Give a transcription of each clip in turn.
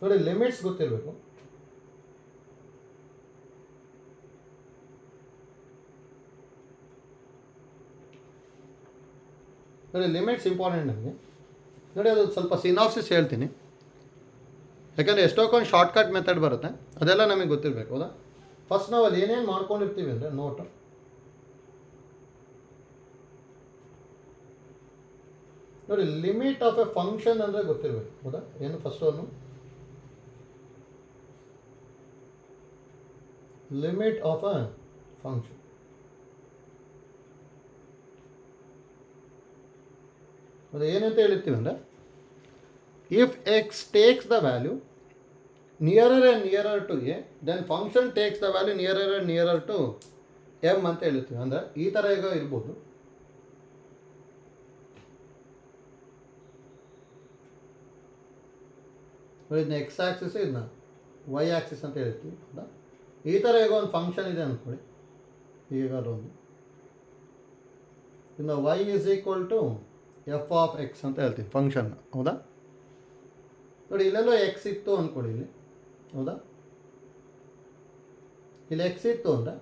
ನೋಡಿ ಲಿಮಿಟ್ಸ್ ಗೊತ್ತಿರಬೇಕು. ನೋಡಿ ಲಿಮಿಟ್ಸ್ ಇಂಪಾರ್ಟೆಂಟ್ ನಮಗೆ. ನೋಡಿ ಅದು ಸ್ವಲ್ಪ ಸಿನಾಪ್ಸಿಸ್ ಹೇಳ್ತೀನಿ, ಯಾಕಂದರೆ ಎಷ್ಟೊಂದು ಶಾರ್ಟ್ಕಟ್ ಮೆಥಡ್ ಬರುತ್ತೆ, ಅದೆಲ್ಲ ನಮಗೆ ಗೊತ್ತಿರಬೇಕು. ಹೌದಾ? ಫಸ್ಟ್ ನಾವು ಅಲ್ಲಿ ಏನೇನು ಮಾಡ್ಕೊಂಡಿರ್ತೀವಿ ಅಂದರೆ ನೋಟು. ನೋಡಿ ಲಿಮಿಟ್ ಆಫ್ ಎ ಫಂಕ್ಷನ್ ಅಂದರೆ ಗೊತ್ತಿರಬೇಕು. ಹೌದಾ? ಏನು ಫಸ್ಟ್ ಒಂದು ಲಿಮಿಟ್ ಆಫ್ ಅ ಫಂಕ್ಷನ್. ಅದು ಏನಂತ ಹೇಳಿರ್ತೀವಿ ಅಂದರೆ if x takes the value nearer and nearer to a then function takes the value nearer and nearer to m ಅಂತ ಹೇಳ್ತೀವಿ. ಅಂದರೆ ಈ ಥರ ಈಗ ಇರ್ಬೋದು. ಇದನ್ನ ಎಕ್ಸ್ ಆಕ್ಸಿಸ್, ಇದನ್ನ ವೈ ಆಕ್ಸಿಸ್ ಅಂತ ಹೇಳ್ತೀವಿ. ಹೌದಾ? ಈ ಥರ ಈಗ ಒಂದು ಫಂಕ್ಷನ್ ಇದೆ ಅಂದ್ಕೊಳ್ಳಿ. ಈಗ ಅದೊಂದು ಇನ್ನು y is equal to f of x ಅಂತ ಹೇಳ್ತೀವಿ ಫಂಕ್ಷನ್. ಹೌದಾ? ನೋಡಿ ಇಲ್ಲೆಲ್ಲೋ ಎಕ್ಸ್ ಇತ್ತು ಅಂದ್ಕೊಳ್ಳಿ ಇಲ್ಲಿ. ಹೌದಾ? ಇಲ್ಲಿ ಎಕ್ಸ್ ಇತ್ತು ಅಂದರೆ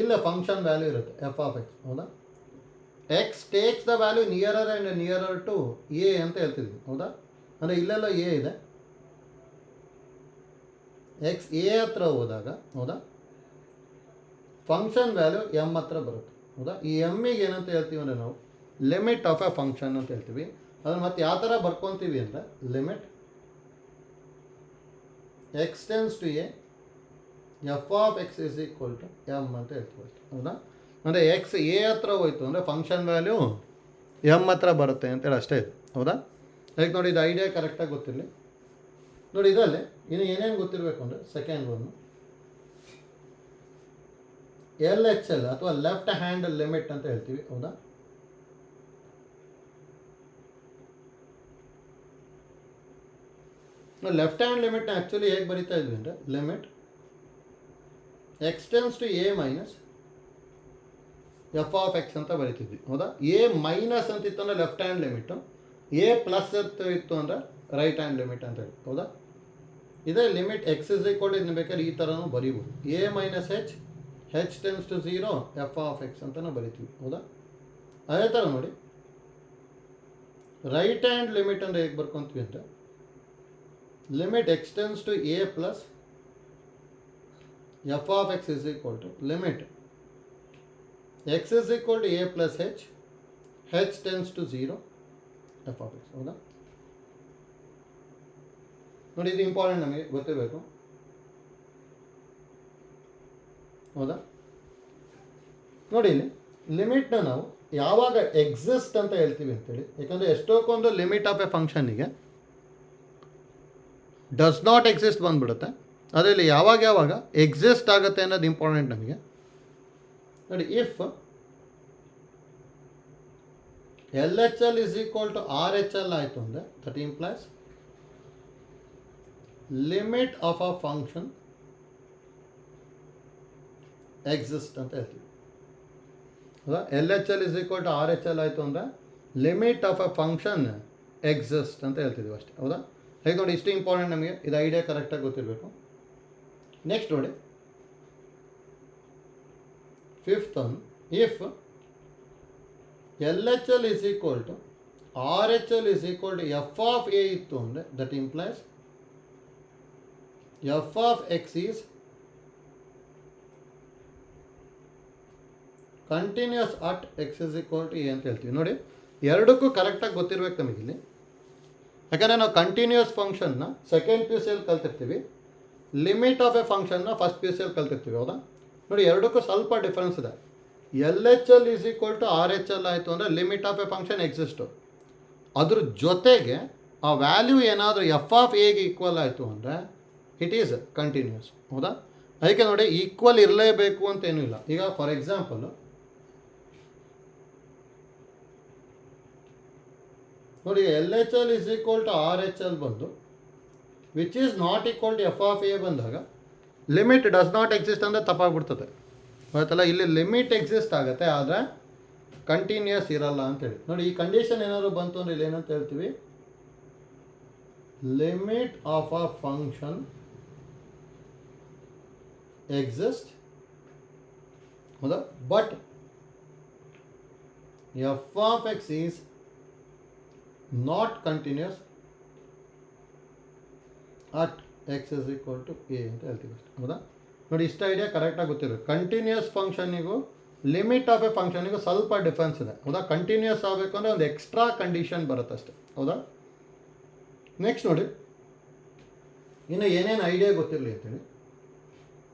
ಇಲ್ಲ ಫಂಕ್ಷನ್ ವ್ಯಾಲ್ಯೂ ಇರುತ್ತೆ ಎಫ್ ಆಫ್ ಎಕ್ಸ್. ಹೌದಾ? X takes the value nearer and nearer to a ಅಂತ ಹೇಳ್ತಿದ್ವಿ. ಹೌದಾ? ಅಂದರೆ ಇಲ್ಲೆಲ್ಲ ಎ ಇದೆ, ಎಕ್ಸ್ ಎ ಹತ್ರ ಹೋದಾಗ ಹೌದಾ ಫಂಕ್ಷನ್ ವ್ಯಾಲ್ಯೂ ಎಮ್ ಹತ್ರ ಬರುತ್ತೆ. ಹೌದಾ? ಈ ಎಮ್ಮಿಗೆ ಏನಂತ ಹೇಳ್ತೀವಿ ಅಂದರೆ ನಾವು ಲಿಮಿಟ್ ಆಫ್ ಎ ಫಂಕ್ಷನ್ ಅಂತ ಹೇಳ್ತೀವಿ. ಅದನ್ನು ಮತ್ತೆ ಯಾವ ಥರ ಬರ್ಕೊತೀವಿ ಅಂದರೆ limit x tends to a f of x is equal to m ಅಂತ ಹೇಳ್ತೀವಿ. ಹೌದಾ? ಅಂದರೆ ಎಕ್ಸ್ ಎ ಹತ್ರ ಹೋಯ್ತು ಅಂದರೆ ಫಂಕ್ಷನ್ ವ್ಯಾಲ್ಯೂ ಎಮ್ ಹತ್ರ ಬರುತ್ತೆ ಅಂತೇಳಿ ಅಷ್ಟೇ ಇದು. ಹೌದಾ? ಲೈಕ್ ನೋಡಿ ಇದು ಐಡಿಯಾ ಕರೆಕ್ಟಾಗಿ ಗೊತ್ತಿರಲಿ. ನೋಡಿ ಇದರಲ್ಲಿ ಇನ್ನು ಏನೇನು ಗೊತ್ತಿರಬೇಕು ಅಂದರೆ ಸೆಕೆಂಡ್ ಒಂದು ಎಲ್ ಎಚ್ ಎಲ್ ಅಥವಾ ಲೆಫ್ಟ್ ಹ್ಯಾಂಡ್ ಲಿಮಿಟ್ ಅಂತ ಹೇಳ್ತೀವಿ. ಹೌದಾ? ಲೆಫ್ಟ್ ಹ್ಯಾಂಡ್ ಲಿಮಿಟ್ನ ಆ್ಯಕ್ಚುಲಿ ಹೇಗೆ ಬರೀತಾ ಇದ್ವಿ ಅಂದರೆ limit x tends to a minus f of x ಅಂತ ಬರೀತಿದ್ವಿ. ಹೌದಾ? ಎ ಮೈನಸ್ ಅಂತ ಇತ್ತು ಅಂದರೆ left hand limit, a plus ಇತ್ತು ಅಂದರೆ ರೈಟ್ ಹ್ಯಾಂಡ್ ಲಿಮಿಟ್ ಅಂತ ಹೇಳಿ. ಹೌದಾ? ಇದೇ ಲಿಮಿಟ್ ಎಕ್ಸ್ ಇಸ್ ಈಕ್ವಲ್ ಇದನ್ನ ಬೇಕಾದ್ರೆ ಈ ಥರನೂ ಬರೀಬೋದು. A minus h tends to zero f of x ಅಂತಲೂ ಬರಿತೀವಿ. ಹೌದಾ? ಅದೇ ಥರ ನೋಡಿ ರೈಟ್ ಹ್ಯಾಂಡ್ ಲಿಮಿಟ್ ಅಂದರೆ ಹೇಗೆ ಬರ್ಕೊತೀವಿ ಅಂದರೆ limit x tends to a plus f of x is equal to limit x is equal to a plus h tends to zero f of x. ಹೌದಾ? ನೋಡಿ ಇದು ಇಂಪಾರ್ಟೆಂಟ್, ನಮಗೆ ಗೊತ್ತಿರಬೇಕು. ಹೌದಾ? ನೋಡಿ ಇಲ್ಲಿ ಲಿಮಿಟ್ನ ನಾವು ಯಾವಾಗ ಎಕ್ಸಿಸ್ಟ್ ಅಂತ ಹೇಳ್ತೀವಿ ಅಂತೇಳಿ, ಯಾಕಂದರೆ ಎಷ್ಟೊಂದು ಲಿಮಿಟ್ ಆಫ್ ಎ ಫಂಕ್ಷನ್ನಿಗೆ ಡಸ್ ನಾಟ್ ಎಕ್ಸಿಸ್ಟ್ ಬಂದುಬಿಡುತ್ತೆ. ಅದರಲ್ಲಿ ಯಾವಾಗ ಎಕ್ಸಿಸ್ಟ್ ಆಗುತ್ತೆ ಅನ್ನೋದು ಇಂಪಾರ್ಟೆಂಟ್ ನಮಗೆ. ನೋಡಿ if L H L is equal to R H L ಆಯಿತು ಅಂದರೆ that implies limit of a function exist ಅಂತ ಹೇಳ್ತೀವಿ. ಹೌದಾ? L H L is equal to R H L ಆಯಿತು ಅಂದರೆ limit of a function exist ಅಂತ ಹೇಳ್ತಿದ್ವಿ ಅಷ್ಟೇ. ಹೌದಾ? ಹೇಗೆ ನೋಡಿ ಇಷ್ಟು ಇಂಪಾರ್ಟೆಂಟ್ ನಮಗೆ, ಇದು ಐಡಿಯಾ ಕರೆಕ್ಟಾಗಿ ಗೊತ್ತಿರಬೇಕು. ನೆಕ್ಸ್ಟ್ ನೋಡಿ fifth one if L H L is equal to R H L is equal to f of a ಇತ್ತು ಅಂದರೆ that implies f of x is continuous at x is equal to a ಅಂತ ಹೇಳ್ತೀವಿ. ನೋಡಿ ಎರಡಕ್ಕೂ ಕರೆಕ್ಟಾಗಿ ಗೊತ್ತಿರಬೇಕು ನಮಗಿಲ್ಲಿ, ಯಾಕಂದರೆ ನಾವು ಕಂಟಿನ್ಯೂಸ್ ಫಂಕ್ಷನ್ನ ಸೆಕೆಂಡ್ ಪಿ ಯು ಸಿಯಲ್ಲಿ ಕಲ್ತಿರ್ತೀವಿ, ಲಿಮಿಟ್ ಆಫ್ ಎ ಫಂಕ್ಷನ್ನ ಫಸ್ಟ್ ಪಿ ಯು ಸಿಯಲ್ಲಿ ಕಲ್ತಿರ್ತೀವಿ. ಹೌದಾ? ನೋಡಿ ಎರಡಕ್ಕೂ ಸ್ವಲ್ಪ ಡಿಫ್ರೆನ್ಸ್ ಇದೆ. L H L is equal to R H L ಆಯಿತು ಅಂದರೆ limit of a function exist, ಅದ್ರ ಜೊತೆಗೆ ಆ ವ್ಯಾಲ್ಯೂ ಏನಾದರೂ ಎಫ್ ಆಫ್ ಎಗೆ ಈಕ್ವಲ್ ಆಯಿತು ಅಂದರೆ ಇಟ್ ಈಸ್ ಕಂಟಿನ್ಯೂಸ್. ಹೌದಾ? ಅದಕ್ಕೆ ನೋಡಿ ಈಕ್ವಲ್ ಇರಲೇಬೇಕು ಅಂತೇನೂ ಇಲ್ಲ. ಈಗ ಫಾರ್ ಎಕ್ಸಾಂಪಲ್ ನೋಡಿ L H L is equal to R H L ಬಂದು which is not equal to f of a ಬಂದಾಗ ಲಿಮಿಟ್ ಡಸ್ ನಾಟ್ ಎಕ್ಸಿಸ್ಟ್ ಅಂದರೆ ತಪ್ಪಾಗ್ಬಿಡ್ತದೆ. ಗೊತ್ತಲ್ಲ? ಇಲ್ಲಿ ಲಿಮಿಟ್ ಎಕ್ಸಿಸ್ಟ್ ಆಗುತ್ತೆ ಆದರೆ ಕಂಟಿನ್ಯೂಸ್ ಇರಲ್ಲ ಅಂತೇಳಿ. ನೋಡಿ ಈ ಕಂಡೀಷನ್ ಏನಾದರೂ ಬಂತು ಅಂದರೆ ಇಲ್ಲಿ ಏನಂತ ಹೇಳ್ತೀವಿ, limit of a function exist, ಹೌದಾ, but f of x is not continuous at x is equal to a ಅಂತ ಹೇಳ್ತೀವಿ ಅಷ್ಟೇ, ಹೌದಾ. ನೋಡಿ, ಇಷ್ಟ ಐಡಿಯಾ ಕರೆಕ್ಟಾಗಿ ಗೊತ್ತಿರಬೇಕು. ಕಂಟಿನ್ಯೂಸ್ ಫಂಕ್ಷನಿಗೂ ಲಿಮಿಟ್ ಆಫ್ ಎ ಫಂಕ್ಷನಿಗೂ ಸ್ವಲ್ಪ ಡಿಫ್ರೆನ್ಸ್ ಇದೆ, ಹೌದಾ. ಕಂಟಿನ್ಯೂಸ್ ಆಗಬೇಕು ಅಂದರೆ ಒಂದು ಎಕ್ಸ್ಟ್ರಾ ಕಂಡೀಷನ್ ಬರುತ್ತೆ ಅಷ್ಟೇ, ಹೌದಾ. ನೆಕ್ಸ್ಟ್ ನೋಡಿ, ಇನ್ನು ಏನೇನು ಐಡಿಯಾ ಗೊತ್ತಿರಲಿ ಅಂತೇಳಿ.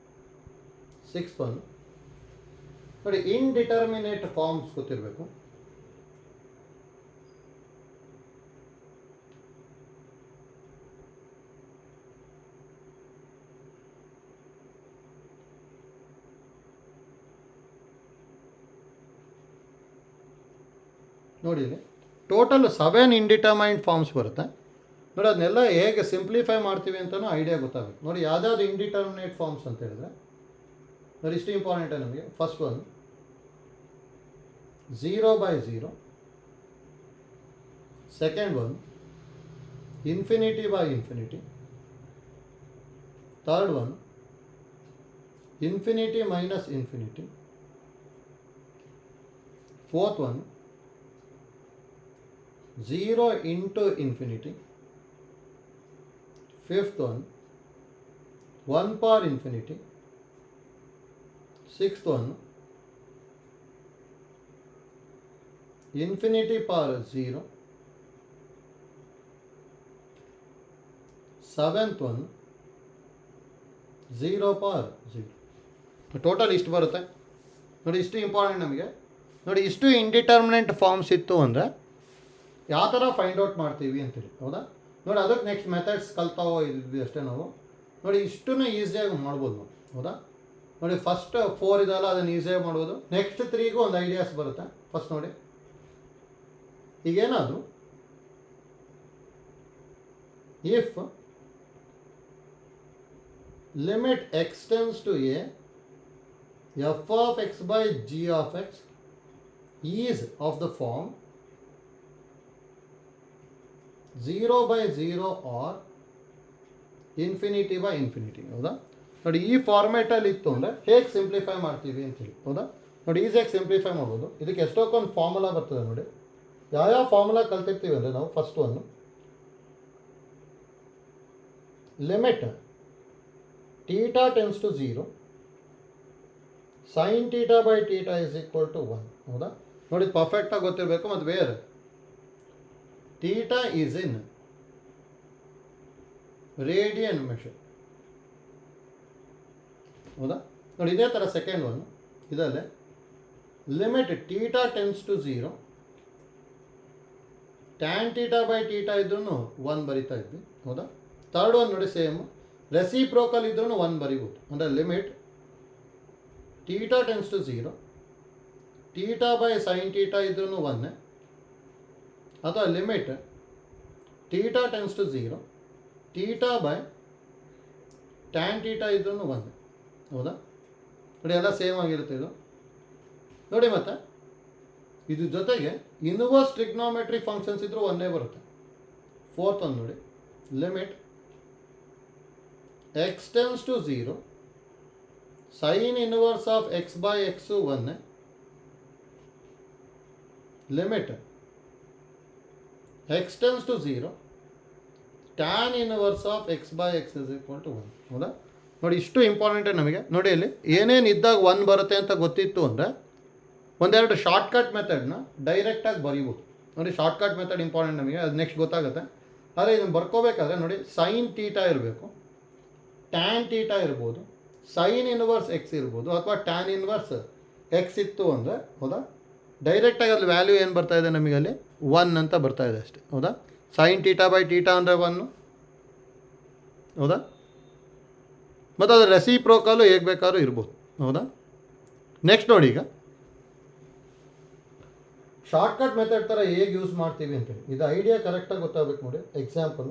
6th ಒನ್ ನೋಡಿ, ಇಂಡಿಟರ್ಮಿನೇಟ್ ಫಾರ್ಮ್ಸ್ ಗೊತ್ತಿರಬೇಕು. ನೋಡಿ, ಟೋಟಲ್ 7 ಇಂಡಿಟರ್ಮೈನ್ಡ್ ಫಾರ್ಮ್ಸ್ ಬರುತ್ತೆ. ನೋಡಿ, ಅದನ್ನೆಲ್ಲ ಹೇಗೆ ಸಿಂಪ್ಲಿಫೈ ಮಾಡ್ತೀವಿ ಅಂತಲೂ ಐಡಿಯಾ ಗೊತ್ತಾಗುತ್ತೆ. ನೋಡಿ, ಯಾವುದ್ಯಾವುದು ಇಂಡಿಟರ್ಮಿನೇಟ್ ಫಾರ್ಮ್ಸ್ ಅಂತ ಹೇಳಿದ್ರೆ ನೋಡಿ, ಇಷ್ಟು ಇಂಪಾರ್ಟೆಂಟ್ ನಮಗೆ. First one 0/0, second one infinity by infinity, third one infinity minus infinity, fourth one 0 into infinity, fifth one 1 power infinity, sixth one infinity power 0, seventh one 0 power 0. Total ಇಷ್ಟು ಬರುತ್ತೆ ನೋಡಿ. ಇಷ್ಟು important ನಮಗೆ. ನೋಡಿ, ಇಷ್ಟು ಇಂಡಿಟರ್ಮಿನೆಂಟ್ ಫಾರ್ಮ್ಸ್ ಇತ್ತು ಅಂದರೆ ಯಾವ ಥರ ಫೈಂಡ್ ಔಟ್ ಮಾಡ್ತೀವಿ ಅಂತೇಳಿ, ಹೌದಾ. ನೋಡಿ, ಅದಕ್ಕೆ ನೆಕ್ಸ್ಟ್ ಮೆಥಡ್ಸ್ ಕಲ್ತಾವೋ ಇದ್ವಿ ಅಷ್ಟೇ ನಾವು. ನೋಡಿ, ಇಷ್ಟನ್ನು ಈಸಿಯಾಗಿ ಮಾಡ್ಬೋದು ನಾವು, ಹೌದಾ. ನೋಡಿ, ಫಸ್ಟ್ 4 ಇದಲ್ಲ, ಅದನ್ನು ಈಸಿಯಾಗಿ ಮಾಡ್ಬೋದು. ನೆಕ್ಸ್ಟ್ 3ಗೂ ಒಂದು ಐಡಿಯಾಸ್ ಬರುತ್ತೆ. ಫಸ್ಟ್ ನೋಡಿ, ಈಗೇನಾದರೂ if limit x tends to a f of x by g of x is of the form 0/0 or infinity by infinity, ಹೌದಾ. ನೋಡಿ, ಈ ಫಾರ್ಮೇಟಲ್ಲಿ ಇತ್ತು ಅಂದರೆ ಹೇಗೆ ಸಿಂಪ್ಲಿಫೈ ಮಾಡ್ತೀವಿ ಅಂತೇಳಿ, ಹೌದಾ. ನೋಡಿ, ಈಸಿಯಾಗಿ ಸಿಂಪ್ಲಿಫೈ ಮಾಡ್ಬೋದು. ಇದಕ್ಕೆ ಎಷ್ಟೊಂದು ಫಾರ್ಮುಲಾ ಬರ್ತದೆ ನೋಡಿ. ಯಾವ್ಯಾವ ಫಾರ್ಮುಲಾ ಕಲ್ತಿರ್ತೀವಿ ಅಂದರೆ ನಾವು ಫಸ್ಟ್ ಒಂದು limit theta tends to 0 sine theta by theta is equal to 1, ಹೌದಾ. ನೋಡಿ, ಪರ್ಫೆಕ್ಟಾಗಿ ಗೊತ್ತಿರಬೇಕು. ಮತ್ತು where theta is in radian measure, ಹೌದಾ. ನೋಡಿ, ಇದೇ ಥರ ಸೆಕೆಂಡ್ ಒನ್ ಇದಲ್ಲೇ limit theta tends to 0 tan theta by theta ಇದ್ರೂ 1 ಬರಿತಾ ಇದ್ವಿ, ಹೌದಾ. ಥರ್ಡ್ ಒನ್ ನೋಡಿ, ಸೇಮ್ ರೆಸಿಪ್ರೋಕಲ್ ಇದ್ರೂ 1 ಬರಿಬೋದು. ಅಂದರೆ limit theta tends to 0 theta by sine theta ಇದ್ರೂ 1, ಅಥವಾ limit theta tends to 0 theta by tan theta ಇದ್ರೂ 1, ಹೌದಾ. ನೋಡಿ, ಎಲ್ಲ ಸೇಮ್ ಆಗಿರುತ್ತೆ ಇದು. ನೋಡಿ, ಮತ್ತು ಇದ್ರ ಜೊತೆಗೆ ಇನ್ವರ್ಸ್ ಟ್ರಿಗ್ನೋಮೆಟ್ರಿ ಫಂಕ್ಷನ್ಸ್ ಇದ್ರೂ 1 ಬರುತ್ತೆ. ಫೋರ್ತ್ ಒಂದು ನೋಡಿ, limit x tends to 0 sine inverse of x by x 1, limit x tends to 0 tan inverse of x by x is equal to 1, ಹೌದಾ. ನೋಡಿ, ಇಷ್ಟು ಇಂಪಾರ್ಟೆಂಟೇ ನಮಗೆ. ನೋಡಿ, ಇಲ್ಲಿ ಏನೇನು ಇದ್ದಾಗ 1 ಬರುತ್ತೆ ಅಂತ ಗೊತ್ತಿತ್ತು ಅಂದರೆ ಒಂದೆರಡು ಶಾರ್ಟ್ಕಟ್ ಮೆಥಡ್ನ ಡೈರೆಕ್ಟಾಗಿ ಬರೀಬೋದು. ನೋಡಿ, ಶಾರ್ಟ್ಕಟ್ ಮೆಥಡ್ ಇಂಪಾರ್ಟೆಂಟ್ ನಮಗೆ, ಅದು ನೆಕ್ಸ್ಟ್ ಗೊತ್ತಾಗುತ್ತೆ. ಆದರೆ ಇದನ್ನು ಬರ್ಕೋಬೇಕಾದ್ರೆ ನೋಡಿ, ಸೈನ್ ಥೀಟಾ ಇರಬೇಕು, ಟ್ಯಾನ್ ಥೀಟಾ ಇರ್ಬೋದು, ಸೈನ್ ಇನ್ವರ್ಸ್ ಎಕ್ಸ್ ಇರ್ಬೋದು, ಅಥವಾ ಟ್ಯಾನ್ ಇನ್ವರ್ಸ್ ಎಕ್ಸ್ ಇತ್ತು ಅಂದರೆ, ಹೌದಾ, ಡೈರೆಕ್ಟಾಗಿ ಅಲ್ಲಿ ವ್ಯಾಲ್ಯೂ ಏನು ಬರ್ತಾ ಇದೆ ನಮಗೆ ಅಲ್ಲಿ 1 ಅಂತ ಬರ್ತಾ ಇದೆ ಅಷ್ಟೇ, ಹೌದಾ. ಸೈನ್ ಥೀಟಾ ಬೈ ಥೀಟಾ ಅಂದರೆ 1, ಹೌದಾ. ಮತ್ತು ಅದು ರೆಸಿಪ್ರೋಕಲು ಹೇಗೆ ಬೇಕಾದ್ರೂ ಇರ್ಬೋದು, ಹೌದಾ. ನೆಕ್ಸ್ಟ್ ನೋಡಿ, ಈಗ ಶಾರ್ಟ್ಕಟ್ ಮೆಥಡ್ ಥರ ಹೇಗೆ ಯೂಸ್ ಮಾಡ್ತೀವಿ ಅಂತೇಳಿ ಇದು ಐಡಿಯಾ ಕರೆಕ್ಟಾಗಿ ಗೊತ್ತಾಗಬೇಕು. ನೋಡಿ, ಎಕ್ಸಾಂಪಲ್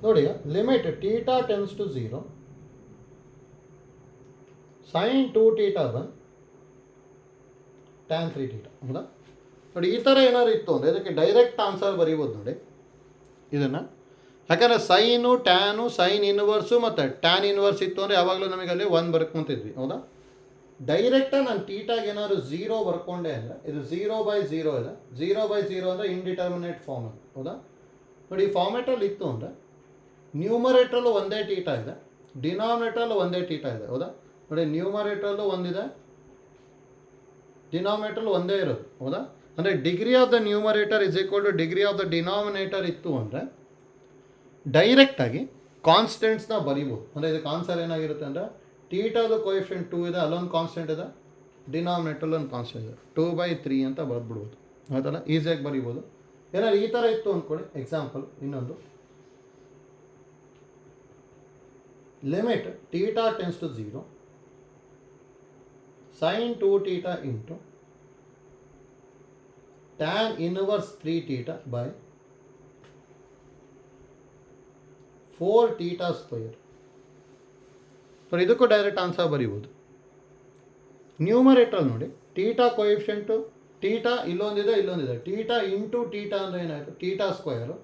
ನೋಡಿ, limit theta tends to 0 sine 2 theta by tan 3 theta ಹೌದಾ. ನೋಡಿ ಈ ಥರ ಏನಾದ್ರು ಇತ್ತು ಅಂದರೆ ಇದಕ್ಕೆ ಡೈರೆಕ್ಟ್ ಆನ್ಸರ್ ಬರೀಬೋದು ನೋಡಿ ಇದನ್ನು. ಯಾಕಂದರೆ ಸೈನು ಟ್ಯಾನು ಸೈನ್ ಇನ್ವರ್ಸು ಮತ್ತು ಟ್ಯಾನ್ ಇನ್ವರ್ಸ್ ಇತ್ತು ಅಂದರೆ ಯಾವಾಗಲೂ ನಮಗೆ ಅಲ್ಲಿ 1 ಬರ್ಕೊಂತಿದ್ವಿ ಹೌದಾ. ಡೈರೆಕ್ಟಾಗಿ ನಾನು ಟೀಟಾಗಿ ಏನಾದ್ರು 0 ಬರ್ಕೊಂಡೆ ಅಂದರೆ ಇದು 0/0 ಇದೆ. 0/0 ಅಂದರೆ ಇಂಡಿಟರ್ಮಿನೇಟ್ ಫಾರ್ಮ್ ಹೌದಾ. ನೋಡಿ ಈ ಫಾರ್ಮೆಟಲ್ಲಿ ಇತ್ತು ಅಂದರೆ ನ್ಯೂಮರೇಟ್ರಲ್ಲೂ ಒಂದೇ ಟೀಟಾ ಇದೆ, ಡಿನಾಮಿನೇಟ್ರಲ್ಲೂ ಒಂದೇ ಟೀಟಾ ಇದೆ ಹೌದಾ. ನೋಡಿ ನ್ಯೂಮರೇಟ್ರಲ್ಲೂ ಒಂದಿದೆ, ಡಿನಾಮಿನೇಟ್ರಲ್ಲೂ ಒಂದೇ ಇರೋದು ಹೌದಾ. ಅಂದರೆ degree of the numerator is equal to degree of the denominator ಇತ್ತು ಅಂದರೆ ಡೈರೆಕ್ಟಾಗಿ ಕಾನ್ಸ್ಟೆಂಟ್ಸ್ನ ಬರಿಬೋದು. ಅಂದರೆ ಇದಕ್ಕೆ ಆನ್ಸರ್ ಏನಾಗಿರುತ್ತೆ ಅಂದರೆ ಟೀಟಾದ ಕೋಎಫಿಷಿಯಂಟ್ 2 ಇದೆ, ಅಲ್ಲೊಂದು ಕಾನ್ಸ್ಟೆಂಟ್ ಇದೆ, ಡಿನಾಮಿನೇಟರ್ಲೊಂದು ಕಾನ್ಸ್ಟೆಂಟ್ ಇದೆ, 2/3 ಅಂತ ಬರ್ಬಿಡ್ಬೋದು ಆಯ್ತಲ್ಲ, ಈಸಿಯಾಗಿ ಬರಿಬೋದು. ಏನಾದ್ರು ಈ ಥರ ಇತ್ತು ಅಂದ್ಕೊಳ್ಳಿ. ಎಕ್ಸಾಂಪಲ್ ಇನ್ನೊಂದು, limit theta tends to 0 sin 2 theta into tan inverse 3 theta by 4 theta square. So ಇದಕ್ಕೂ ಡೈರೆಕ್ಟ್ ಆನ್ಸರ್ ಬರೀಬೋದು. ನ್ಯೂಮರೇಟರ್ ನೋಡಿ ಟೀಟಾ ಕೋಎಫಿಷಿಯಂಟು ಟೀಟಾ ಇಲ್ಲೊಂದಿದೆ ಇಲ್ಲೊಂದಿದೆ, ಟೀಟಾ ಇಂಟು ಟೀಟಾ ಅಂದರೆ ಏನಾಯಿತು ಟೀಟಾ ಸ್ಕ್ವೇರು,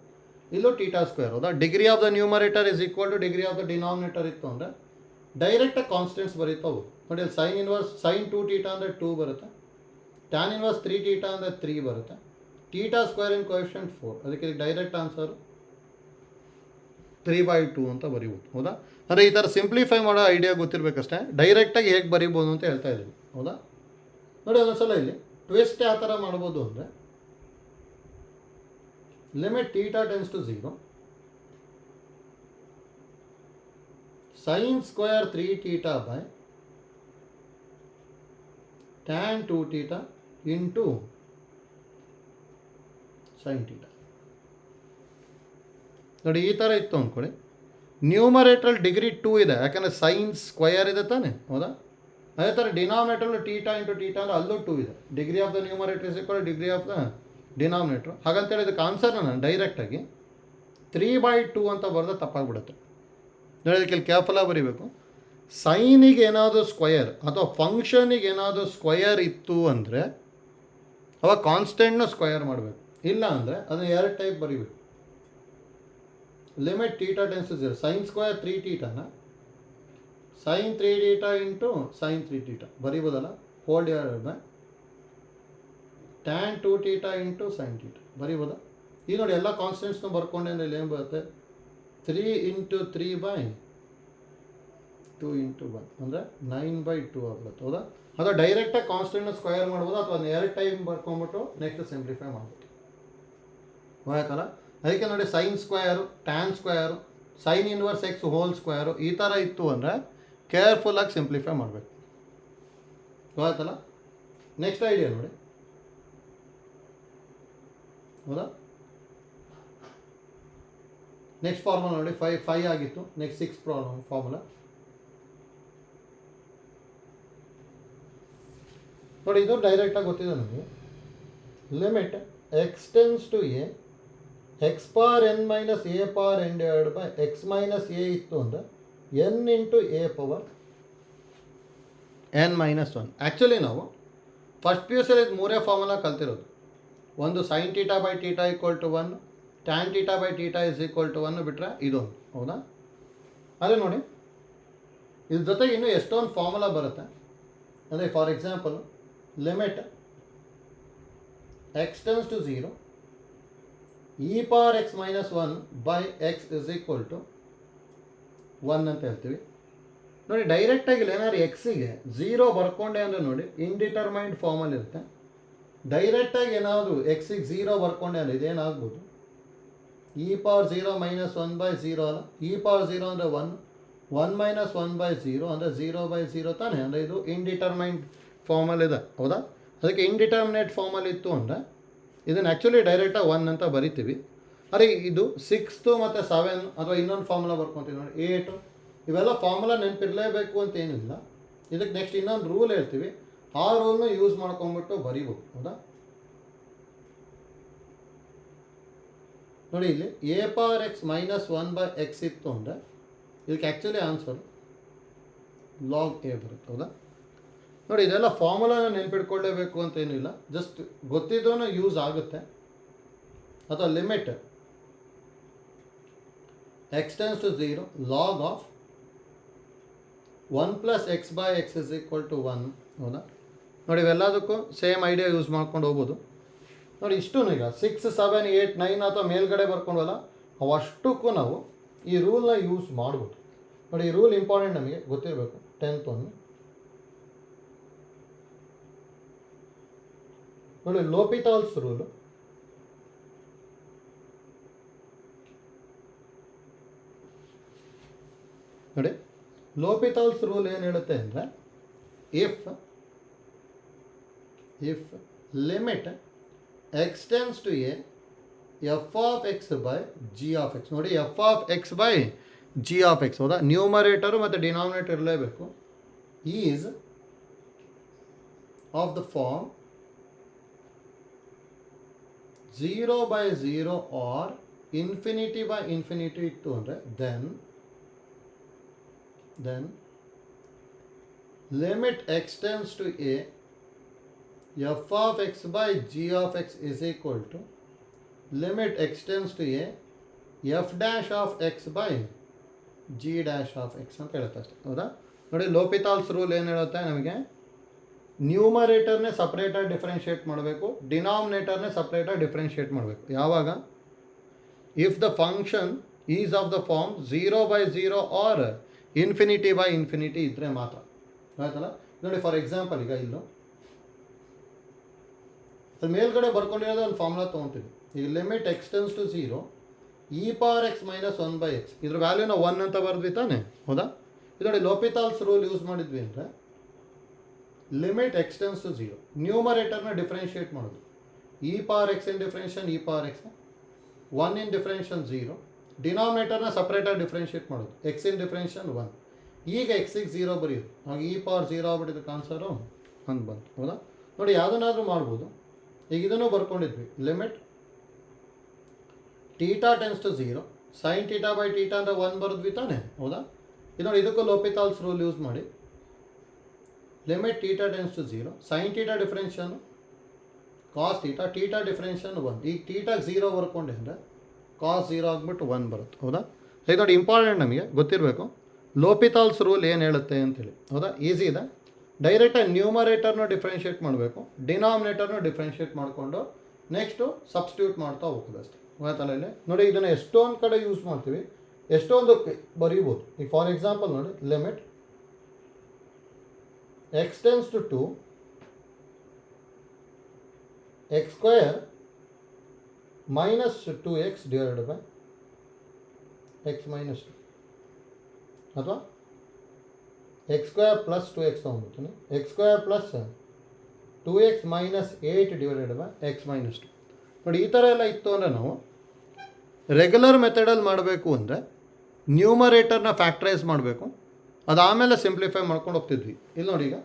ಇಲ್ಲೂ ಟೀಟಾ ಸ್ಕ್ವೇರ್ ಹೌದಾ. Degree of the numerator is equal to degree of the denominator ಇತ್ತು ಅಂದರೆ ಡೈರೆಕ್ಟಾಗಿ ಕಾನ್ಸ್ಟೆಂಟ್ಸ್ ಬರೀತಾವು ನೋಡಿ. ಅಲ್ಲಿ ಸೈನ್ ಇನ್ವರ್ಸ್ ಸೈನ್ 2 ಥೀಟಾ ಅಂದರೆ 2 ಬರುತ್ತೆ, ಟ್ಯಾನ್ ಇನ್ವರ್ಸ್ 3 ಥೀಟಾ ಅಂದರೆ 3 ಬರುತ್ತೆ, ಟೀಟಾ ಸ್ಕ್ವೇರ್ ಇನ್ ಕೋಎಫಿಷಿಯಂಟ್ 4. ಅದಕ್ಕೆ ಡೈರೆಕ್ಟ್ ಆನ್ಸರು 3/2 ಅಂತ ಬರೀಬೋದು ಹೌದಾ. ಅಂದರೆ ಈ ಥರ ಸಿಂಪ್ಲಿಫೈ ಮಾಡೋ ಐಡಿಯಾ ಗೊತ್ತಿರಬೇಕಷ್ಟೇ, ಡೈರೆಕ್ಟಾಗಿ ಹೇಗೆ ಬರೀಬೋದು ಅಂತ ಹೇಳ್ತಾ ಇದ್ದೀವಿ ಹೌದಾ. ನೋಡಿ ಒಂದೊಂದ್ಸಲ ಇಲ್ಲಿ ಟ್ವಿಸ್ಟ್ ಯಾವ ಥರ ಮಾಡ್ಬೋದು ಅಂದರೆ limit theta tends to 0 sin square 3 theta by tan 2 theta into sin theta. ನೋಡಿ ಈ ಥರ ಇತ್ತು ಅಂದ್ಕೊಳ್ಳಿ. ನ್ಯೂಮರೇಟ್ರಲ್ಲಿ ಡಿಗ್ರಿ 2 ಇದೆ, ಯಾಕಂದರೆ ಸೈನ್ ಸ್ಕ್ವಯರ್ ಇದೆ ತಾನೆ ಹೌದಾ. ಅದೇ ಥರ ಡಿನಾಮಿನೇಟ್ರಲ್ಲಿ ಟೀಟಾ ಇಂಟು ಟೀಟಾ ಅಂದರೆ ಅಲ್ಲೂ 2 ಇದೆ. Degree of the numerator is equal degree of the denominator. ಹಾಗಂತೇಳಿ ಇದಕ್ಕೆ ಆನ್ಸರ್ನ ನಾನು ಡೈರೆಕ್ಟಾಗಿ 3/2 ಅಂತ ಬರೆದ್ರೆ ತಪ್ಪಾಗ್ಬಿಡುತ್ತೆ. ನೋಡೋದಕ್ಕೆ ಇಲ್ಲಿ ಕೇರ್ಫುಲ್ಲಾಗಿ ಬರೀಬೇಕು. ಸೈನಿಗೆ ಏನಾದರೂ ಸ್ಕ್ವಯರ್ ಅಥವಾ ಫಂಕ್ಷನಿಗೆ ಏನಾದರೂ ಸ್ಕ್ವಯರ್ ಇತ್ತು ಅಂದರೆ ಅವಾಗ ಕಾನ್ಸ್ಟೆಂಟ್ನ ಸ್ಕ್ವಯರ್ ಮಾಡಬೇಕು, ಇಲ್ಲ ಅಂದರೆ ಅದನ್ನು 2 ಟೈಪ್ ಬರೀಬೇಕು. Limit theta tends to 0 sine square 3 ಥೀಟಾನ sine 3 theta into sine 3 theta ಬರೀಬೋದಲ್ಲ, whole divided by tan 2 theta into sine theta ಬರೀಬೋದಾ. ಈಗ ನೋಡಿ ಎಲ್ಲ ಕಾನ್ಸ್ಟೆಂಟ್ಸ್ನ ಬರ್ಕೊಂಡೆ ಅಂದರೆ ಇಲ್ಲಿ ಏನು ಬರುತ್ತೆ 3 ಇಂಟು 3/2 ಇಂಟು 1 ಅಂದರೆ 9/2 ಆಗ್ಬಿಡುತ್ತೆ ಹೌದಾ. ಅದು ಡೈರೆಕ್ಟಾಗಿ ಕಾನ್ಸ್ಟೆಂಟ್ನ ಸ್ಕ್ವಯರ್ ಮಾಡ್ಬೋದು ಅಥವಾ ಅದನ್ನ 2 ಟೈಮ್ ಬರ್ಕೊಂಬಿಟ್ಟು ನೆಕ್ಸ್ಟ್ ಸಿಂಪ್ಲಿಫೈ ಮಾಡ್ಬೋದು ಆಯ್ತಲ್ಲ. ಅದಕ್ಕೆ ನೋಡಿ sine square tan square sine inverse x whole square ಈ ಥರ ಇತ್ತು ಅಂದರೆ ಕೇರ್ಫುಲ್ಲಾಗಿ ಸಿಂಪ್ಲಿಫೈ ಮಾಡಬೇಕು ಆಯ್ತಲ್ಲ. ನೆಕ್ಸ್ಟ್ ಐಡಿಯಾ ನೋಡಿ ಹೌದಾ. ನೆಕ್ಸ್ಟ್ ಫಾರ್ಮುಲಾ ನೋಡಿ 5 ಆಗಿತ್ತು, ನೆಕ್ಸ್ಟ್ 6 ಫಾರ್ಮುಲಾ ನೋಡಿ. ಇದು ಡೈರೆಕ್ಟಾಗಿ ಗೊತ್ತಿದೆ ನಮಗೆ. Limit x tends to a x power n minus a power n divide by x minus a ಇತ್ತು ಅಂದರೆ n into a power n minus 1. Actually ನಾವು ಫಸ್ಟ್ ಪಿ ಯು ಸಿಯಲ್ಲಿ ಇದು 3 ಫಾರ್ಮುಲಾ ಕಲ್ತಿರೋದು. ಒಂದು sine theta by theta equal to 1, tan theta by theta is equal to 1 ಬಿಟ್ಟರೆ ಇದೊಂದು ಹೌದಾ. ಅದೇ ನೋಡಿ ಇದ್ರ ಜೊತೆಗೆ ಇನ್ನೂ ಎಷ್ಟೊಂದು ಫಾರ್ಮುಲಾ ಬರುತ್ತೆ. ಅಂದರೆ for example limit x tends to 0 e power x minus 1 by x is equal to 1 ಅಂತ ಹೇಳ್ತೀವಿ. ನೋಡಿ ಡೈರೆಕ್ಟಾಗಿ ಏನಾದ್ರು ಎಕ್ಸಿಗೆ 0 ಬರ್ಕೊಂಡೆ ಅಂದರೆ ನೋಡಿ ಇಂಡಿಟರ್ಮೈನ್ಡ್ ಫಾರ್ಮಲ್ಲಿ ಇರುತ್ತೆ. ಡೈರೆಕ್ಟಾಗಿ ಏನಾದರೂ ಎಕ್ಸಿಗೆ 0 ಬರ್ಕೊಂಡೆ ಅಂದರೆ ಇದೇನಾಗ್ಬೋದು ಇ ಪವರ್ 0 ಮೈನಸ್ 1/0 ಅಲ್ಲ. ಇ ಪವರ್ 0 ಅಂದರೆ 1 ಮೈನಸ್ 1/0 ಅಂದರೆ 0/0 ತಾನೆ. ಅಂದರೆ ಇದು ಇಂಡಿಟರ್ಮೈನ್ಡ್ ಫಾರ್ಮಲ್ಲಿದೆ ಹೌದಾ. ಅದಕ್ಕೆ ಇಂಡಿಟರ್ಮಿನೇಟ್ ಫಾರ್ಮಲ್ಲಿ ಇತ್ತು ಅಂದರೆ ಇದನ್ನು ಆ್ಯಕ್ಚುಲಿ ಡೈರೆಕ್ಟಾಗಿ 1 ಅಂತ ಬರಿತೀವಿ. ಅರೆ ಇದು 6 ಮತ್ತು 7 ಅಥವಾ ಇನ್ನೊಂದು ಫಾರ್ಮುಲಾ ಬರ್ಕೊತೀವಿ ನೋಡಿ 8 ಇವೆಲ್ಲ ಫಾರ್ಮುಲಾ ನೆನಪಿರಲೇಬೇಕು ಅಂತ ಏನಿಲ್ಲ. ಇದಕ್ಕೆ ನೆಕ್ಸ್ಟ್ ಇನ್ನೊಂದು ರೂಲ್ ಹೇಳ್ತೀವಿ, ಆ ರೂಲ್ನ ಯೂಸ್ ಮಾಡ್ಕೊಂಬಿಟ್ಟು ಬರೀಬೋದು ಹೌದಾ. ನೋಡಿ ಇಲ್ಲಿ A power x minus 1/x ಇತ್ತು ಅಂದರೆ ಇದಕ್ಕೆ ಆ್ಯಕ್ಚುಲಿ ಆನ್ಸರ್ ಲಾಗ್ ಎ ಬರುತ್ತೆ ಹೌದಾ. ನೋಡಿ ಇದೆಲ್ಲ ಫಾರ್ಮುಲಾನ ನೆನ್ಪಿಟ್ಕೊಳ್ಳೇಬೇಕು ಅಂತ ಏನಿಲ್ಲ, ಜಸ್ಟ್ ಗೊತ್ತಿದ್ರೂ ಯೂಸ್ ಆಗುತ್ತೆ. ಅಥವಾ limit x tends to 0 log of 1 + x/x = 1. ಹೌದಾ? ನೋಡಿ ಇವೆಲ್ಲದಕ್ಕೂ ಸೇಮ್ ಐಡಿಯಾ ಯೂಸ್ ಮಾಡ್ಕೊಂಡು ಹೋಗ್ಬೋದು. ನೋಡಿ ಇಷ್ಟು ಈಗ 6, 7, 8, 9 ಅಥವಾ ಮೇಲ್ಗಡೆ ಬರ್ಕೊಂಡವಲ್ಲ ಅವಷ್ಟಕ್ಕೂ ನಾವು ಈ ರೂಲ್ನ ಯೂಸ್ ಮಾಡ್ಬೋದು. ನೋಡಿ ಈ ರೂಲ್ ಇಂಪಾರ್ಟೆಂಟ್, ನಮಗೆ ಗೊತ್ತಿರಬೇಕು. 10th ಒಂದು ನೋಡಿ ಲೋಪಿತಾಲ್ಸ್ ರೂಲು. ನೋಡಿ ಲೋಪಿತಾಲ್ಸ್ ರೂಲ್ ಏನು ಹೇಳುತ್ತೆ ಅಂದರೆ, if limit x tends to a f(x/g)(x). ನೋಡಿ f(x/g)(x) ಹೌದಾ? ನ್ಯೂಮರೇಟರು ಮತ್ತು ಡಿನಾಮಿನೇಟರ್ ಇರಲೇಬೇಕು. Is of the form 0/0 or ∞/∞ ಇತ್ತು ಅಂದರೆ then limit x tends to a f(x/g)(x) is equal to limit x tends to a f'(x/g'(x) ಅಂತ ಹೇಳುತ್ತೆ ಅಷ್ಟೇ. ಹೌದಾ? ನೋಡಿ ಲೋಪಿತಾಲ್ಸ್ ರೂಲ್ ಏನು ಹೇಳುತ್ತೆ, ನಮಗೆ ನ್ಯೂಮರೇಟರ್ನೇ ಸಪ್ರೇಟಾಗಿ ಡಿಫ್ರೆನ್ಷಿಯೇಟ್ ಮಾಡಬೇಕು, ಡಿನಾಮಿನೇಟರ್ನೇ ಸಪ್ರೇಟಾಗಿ ಡಿಫ್ರೆನ್ಷಿಯೇಟ್ ಮಾಡಬೇಕು. ಯಾವಾಗ? If the function is of the form 0/0 or ∞/∞ ಇದ್ದರೆ ಮಾತ್ರ. ಆಯ್ತಲ್ಲ? ನೋಡಿ ಫಾರ್ ಎಕ್ಸಾಂಪಲ್ ಈಗ ಇಲ್ಲೂ ಮೇಲ್ಗಡೆ ಬರ್ಕೊಂಡಿರೋದು ಒಂದು ಫಾರ್ಮುಲಾ ತೊಗೊತೀವಿ. ಈಗ limit x tends to 0 e⁻x - 1/x, ಇದ್ರ ವ್ಯಾಲ್ಯೂನ 1 ಅಂತ ಬರೆದ್ವಿ ತಾನೆ? ಹೌದಾ? ಇದು ನೋಡಿ ಲೋಪಿತಾಲ್ಸ್ ರೂಲ್ ಯೂಸ್ ಮಾಡಿದ್ವಿ ಅಂದರೆ ಲಿಮಿಟ್ x ಟೆನ್ಸ್ ಟು 0 ನ್ಯೂಮರೇಟರ್ನ ಡಿಫ್ರೆನ್ಷಿಯೇಟ್ ಮಾಡೋದು. e⁻x ಇನ್ ಡಿಫ್ರೆನ್ಷನ್ e⁻x, 1 ಇನ್ ಡಿಫ್ರೆನ್ಷನ್ 0, ಡಿನಾಮಿನೇಟರ್ನ ಸಪ್ರೇಟಾಗಿ ಡಿಫ್ರೆನ್ಷಿಯೇಟ್ ಮಾಡೋದು. ಎಕ್ಸ್ ಇನ್ ಡಿಫ್ರೆನ್ಷನ್ 1. ಈಗ ಎಕ್ಸಿಗೆ 0 ಬರೆಯೋದು, ಆಗ e⁻0 ಆಗ್ಬಿಟ್ಟಿದ್ದಕ್ಕೆ ಆನ್ಸರು 1 ಬಂತು. ಹೌದಾ? ನೋಡಿ ಯಾವುದನ್ನಾದರೂ ಮಾಡ್ಬೋದು. ಈಗ ಇದನ್ನು ಬರ್ಕೊಂಡಿದ್ವಿ, ಲಿಮಿಟ್ θ ಟೆನ್ಸ್ ಟು 0 sin θ/θ ಅಂತ 1 ಬರೆದ್ವಿ ತಾನೆ? ಹೌದಾ? ಇದು ನೋಡಿ ಇದಕ್ಕೂ ಲೋಪಿತಾಲ್ಸ್ ರೂಲ್ ಯೂಸ್ ಮಾಡಿ limit θ tends to 0 sin θ differentiation cos θ differentiation 1. ಈಗ θಗೆ 0 ಬರ್ಕೊಂಡೆ ಅಂದರೆ cos 0 ಆಗಿಬಿಟ್ಟು 1 ಬರುತ್ತೆ. ಹೌದಾ? ಇದು ನೋಡಿ ಇಂಪಾರ್ಟೆಂಟ್, ನಮಗೆ ಗೊತ್ತಿರಬೇಕು ಲೋಪಿತಾಲ್ಸ್ ರೂಲ್ ಏನು ಹೇಳುತ್ತೆ ಅಂತೇಳಿ. ಹೌದಾ? ಈಸಿ ಇದೆ. ಡೈರೆಕ್ಟಾಗಿ ನ್ಯೂಮರೇಟರ್ನ ಡಿಫ್ರೆನ್ಷಿಯೇಟ್ ಮಾಡಬೇಕು, ಡಿನಾಮಿನೇಟರ್ನ ಡಿಫ್ರೆನ್ಷಿಯೇಟ್ ಮಾಡಿಕೊಂಡು ನೆಕ್ಸ್ಟು ಸಬ್ಸ್ಟಿಟ್ಯೂಟ್ ಮಾಡ್ತಾ ಹೋಗ್ತದೆ ಅಷ್ಟೇ. ಆಯ್ತಲ್ಲ? ಇಲ್ಲಿ ನೋಡಿ ಇದನ್ನು ಎಷ್ಟೊಂದು ಕಡೆ ಯೂಸ್ ಮಾಡ್ತೀವಿ, ಎಷ್ಟೊಂದು ಬರೀಬೋದು. ಈಗ ಫಾರ್ ಎಕ್ಸಾಂಪಲ್ ನೋಡಿ limit x tends to 2 x² - 2x divided by x - 2, ಅಥವಾ x² + 2x ತೊಗೊಂಡ್ಬಿಡ್ತೀನಿ, x² + 2x - 8 divided by x - 2. ನೋಡಿ ಈ ಥರ ಎಲ್ಲ ಇತ್ತು ಅಂದರೆ ನಾವು ರೆಗ್ಯುಲರ್ ಮೆಥಡಲ್ಲಿ ಮಾಡಬೇಕು ಅಂದರೆ ನ್ಯೂಮರೇಟರ್ನ ಫ್ಯಾಕ್ಟ್ರೈಸ್ ಮಾಡಬೇಕು, ಅದಾದಮೇಲೆ ಸಿಂಪ್ಲಿಫೈ ಮಾಡ್ಕೊಂಡು ಹೋಗ್ತಿದ್ವಿ. ಇಲ್ಲಿ ನೋಡಿ ಈಗ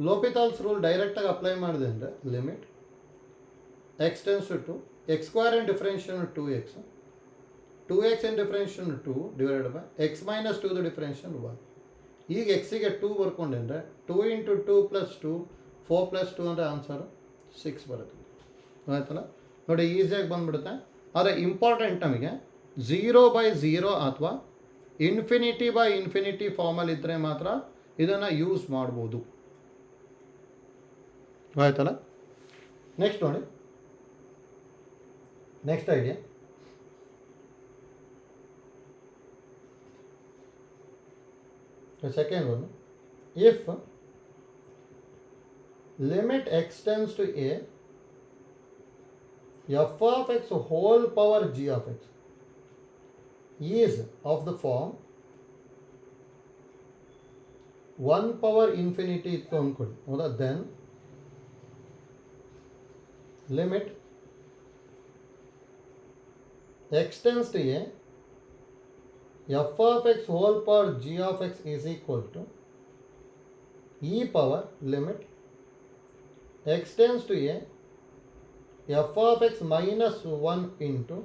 ಲೋಪಿತಾಲ್ಸ್ ರೂಲ್ ಡೈರೆಕ್ಟಾಗಿ ಅಪ್ಲೈ ಮಾಡಿದೆ ಅಂದರೆ limit x tends to 2 x² in differentiation 2x, 2x in differentiation 2 divided by x - 2 differentiation 1. ಈಗ ಎಕ್ಸಿಗೆ 2 ಬರ್ಕೊಂಡೆ ಅಂದರೆ 2 × 2 + 2 4 + 2 ಅಂದರೆ ಆನ್ಸರು 6 ಬರುತ್ತೆ. ಆಯ್ತಲ್ಲ? ನೋಡಿ ಈಸಿಯಾಗಿ ಬಂದುಬಿಡುತ್ತೆ. ಆದರೆ ಇಂಪಾರ್ಟೆಂಟ್ ನಮಗೆ 0/0 ಅಥವಾ ∞/∞ ಫಾರ್ಮಲ್ಲಿ ಇದ್ದರೆ ಮಾತ್ರ ಇದನ್ನು ಯೂಸ್ ಮಾಡ್ಬೋದು. ಆಯ್ತಲ್ಲ? ನೆಕ್ಸ್ಟ್ ನೋಡಿ, ನೆಕ್ಸ್ಟ್ ಐಡಿಯಾ ಸೆಕೆಂಡ್ ಒಂದು, if limit x tends to a f(x) whole power g(x) is of the form 1/∞ ಇತ್ತು ಅಂದ್ಕೊಳ್ಳಿ. ಹೌದಾ? Then limit x tends to a f(x) whole power g(x) is equal to e power limit x tends to a f(x) - 1 into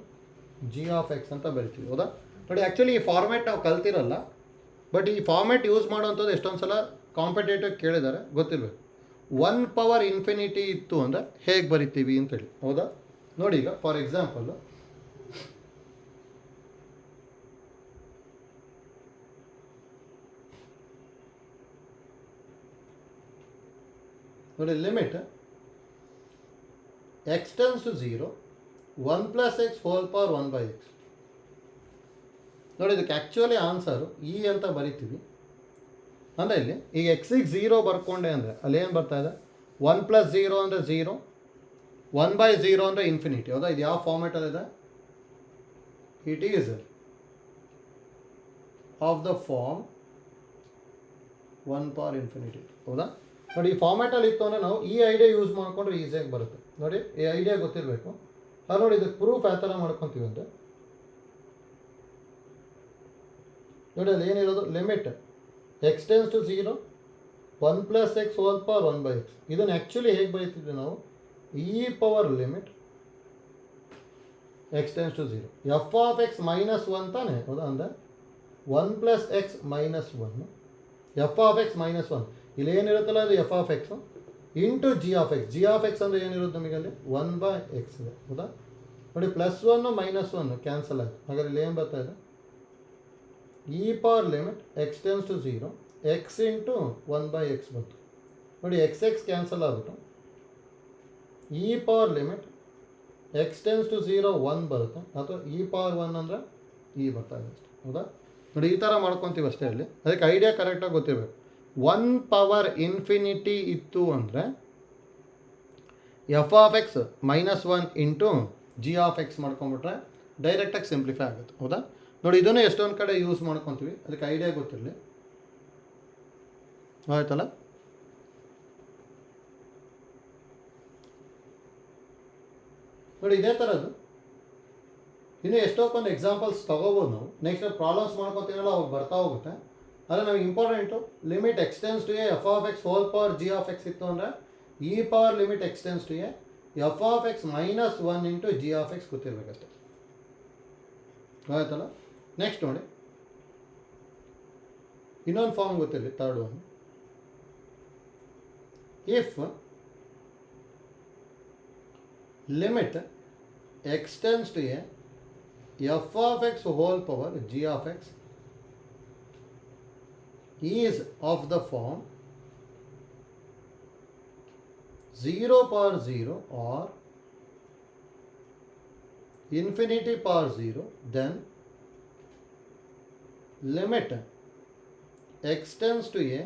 g(x) ಅಂತ ಬರಿತೀವಿ. ಹೌದಾ? ನೋಡಿ actually ಈ format ನಾವು ಕಲ್ತಿರಲ್ಲ, but ಈ ಫಾರ್ಮ್ಯಾಟ್ ಯೂಸ್ ಮಾಡೋವಂಥದ್ದು ಎಷ್ಟೊಂದು ಸಲ ಕಾಂಪಿಟೇಟಿವ್ ಕೇಳಿದ್ದಾರೆ, ಗೊತ್ತಿರಬೇಕು. 1 ಪವರ್ ಇನ್ಫಿನಿಟಿ ಇತ್ತು ಅಂದರೆ ಹೇಗೆ ಬರಿತೀವಿ ಅಂತೇಳಿ. ಹೌದಾ? ನೋಡಿ, ಈಗ ಫಾರ್ ಎಕ್ಸಾಂಪಲ್ಲು ನೋಡಿ, limit x tends to 0 1 plus x whole power 1/x. ನೋಡಿ, ಇದಕ್ಕೆ ಆ್ಯಕ್ಚುಲಿ ಆನ್ಸರು ಇ ಅಂತ ಬರಿತೀವಿ. ಅಂದರೆ ಇಲ್ಲಿ ಈಗ ಎಕ್ಸಿಗೆ 0 ಬರ್ಕೊಂಡೆ ಅಂದರೆ ಅಲ್ಲಿ ಏನು ಬರ್ತಾ ಇದೆ, 1 ಪ್ಲಸ್ 0 ಅಂದರೆ 0, 1/0 ಅಂದರೆ ಇನ್ಫಿನಿಟಿ. ಹೌದಾ? ಇದು ಯಾವ ಫಾರ್ಮೆಟಲ್ಲಿದೆ? It is of the form 1 power infinity. ಹೌದಾ? ನೋಡಿ, ಈ ಫಾರ್ಮ್ಯಾಟಲ್ಲಿ ಇತ್ತು ಅಂದರೆ ನಾವು ಈ ಐಡಿಯಾ ಯೂಸ್ ಮಾಡಿಕೊಂಡ್ರೆ ಈಸಿಯಾಗಿ ಬರುತ್ತೆ. ನೋಡಿ, ಈ ಐಡಿಯಾ ಗೊತ್ತಿರಬೇಕು. ಅದು ನೋಡಿ, ಇದಕ್ಕೆ ಪ್ರೂಫ್ ಯಾವ ಥರ ಮಾಡ್ಕೊತೀವಿ ಅಂದರೆ ನೋಡಿ, ಅಲ್ಲಿ ಏನಿರೋದು, limit x tends to 0 1 plus x whole power 1/x. ಇದನ್ನು ಆ್ಯಕ್ಚುಲಿ ಹೇಗೆ ಬರೀತಿದ್ವಿ ನಾವು, e power limit x tends to 0 f of x minus 1 ತಾನೆ. ಹೌದಾ? ಅಂದರೆ 1 plus x minus 1 f of x minus 1. ಇಲ್ಲಿ ಏನಿರುತ್ತಲ್ಲ ಅದು f of x into g of x. G of x ಅಂದರೆ ಏನಿರುತ್ತೆ ನಮಗೆ ಅಲ್ಲಿ 1/x ಇದೆ. ಹೌದಾ? ನೋಡಿ, +1 -1 ಕ್ಯಾನ್ಸಲ್ ಆಯಿತು. ಹಾಗಾದ್ರೆ ಇಲ್ಲಿ ಏನು ಬರ್ತಾ ಇದೆ, e power limit x tends to 0 x into 1/x ಬಂತು. ನೋಡಿ, ಎಕ್ಸ್ ಕ್ಯಾನ್ಸಲ್ ಆಗ್ಬಿಟ್ಟು e power limit x tends to 0 1 ಬರುತ್ತೆ, ಅಥವಾ ಇ ಪವರ್ 1 ಅಂದರೆ ಇ ಬರ್ತಾ ಇದೆ ಅಷ್ಟೇ. ಹೌದಾ? ನೋಡಿ, ಈ ಥರ ಮಾಡ್ಕೊತೀವಿ ಅಷ್ಟೇ. ಅಲ್ಲಿ ಅದಕ್ಕೆ ಐಡಿಯಾ ಕರೆಕ್ಟಾಗಿ ಗೊತ್ತಿರಬೇಕು. 1 ಪವರ್ ಇನ್ಫಿನಿಟಿ ಇತ್ತು ಅಂದರೆ f of x -1 into g of x ಮಾಡ್ಕೊಂಬಿಟ್ರೆ ಡೈರೆಕ್ಟಾಗಿ ಸಿಂಪ್ಲಿಫೈ ಆಗುತ್ತೆ. ಹೌದಾ? ನೋಡಿ, ಇದನ್ನು ಎಷ್ಟೊಂದು ಕಡೆ ಯೂಸ್ ಮಾಡ್ಕೊತೀವಿ, ಅದಕ್ಕೆ ಐಡಿಯಾ ಗೊತ್ತಿರಲಿ. ಆಯ್ತಲ್ಲ? ನೋಡಿ, ಇದೇ ಥರದ್ದು ಇನ್ನು ಎಷ್ಟೊಂದು ಎಕ್ಸಾಂಪಲ್ಸ್ ತೊಗೋಬೋದು ನಾವು. ನೆಕ್ಸ್ಟ್ ಪ್ರಾಬ್ಲಮ್ಸ್ ಮಾಡ್ಕೊತೀವಲ್ಲ, ಅವಾಗ ಬರ್ತಾ ಹೋಗುತ್ತೆ. ಆದರೆ ನಮಗೆ important limit x tends to a f of x whole power g of x ಇತ್ತು ಅಂದರೆ e power limit x tends to a f of x -1 into g of x ಗೊತ್ತಿರಬೇಕಷ್ಟೆ. ಆಯ್ತಲ್ಲ? ನೆಕ್ಸ್ಟ್ ನೋಡಿ, ಇನ್ನೊಂದು ಫಾರ್ಮ್ ಗೊತ್ತಿರಲಿ, third one. If limit x tends to a f of x whole power g of x is of the form 0 power 0 or infinity power 0, then limit x tends to a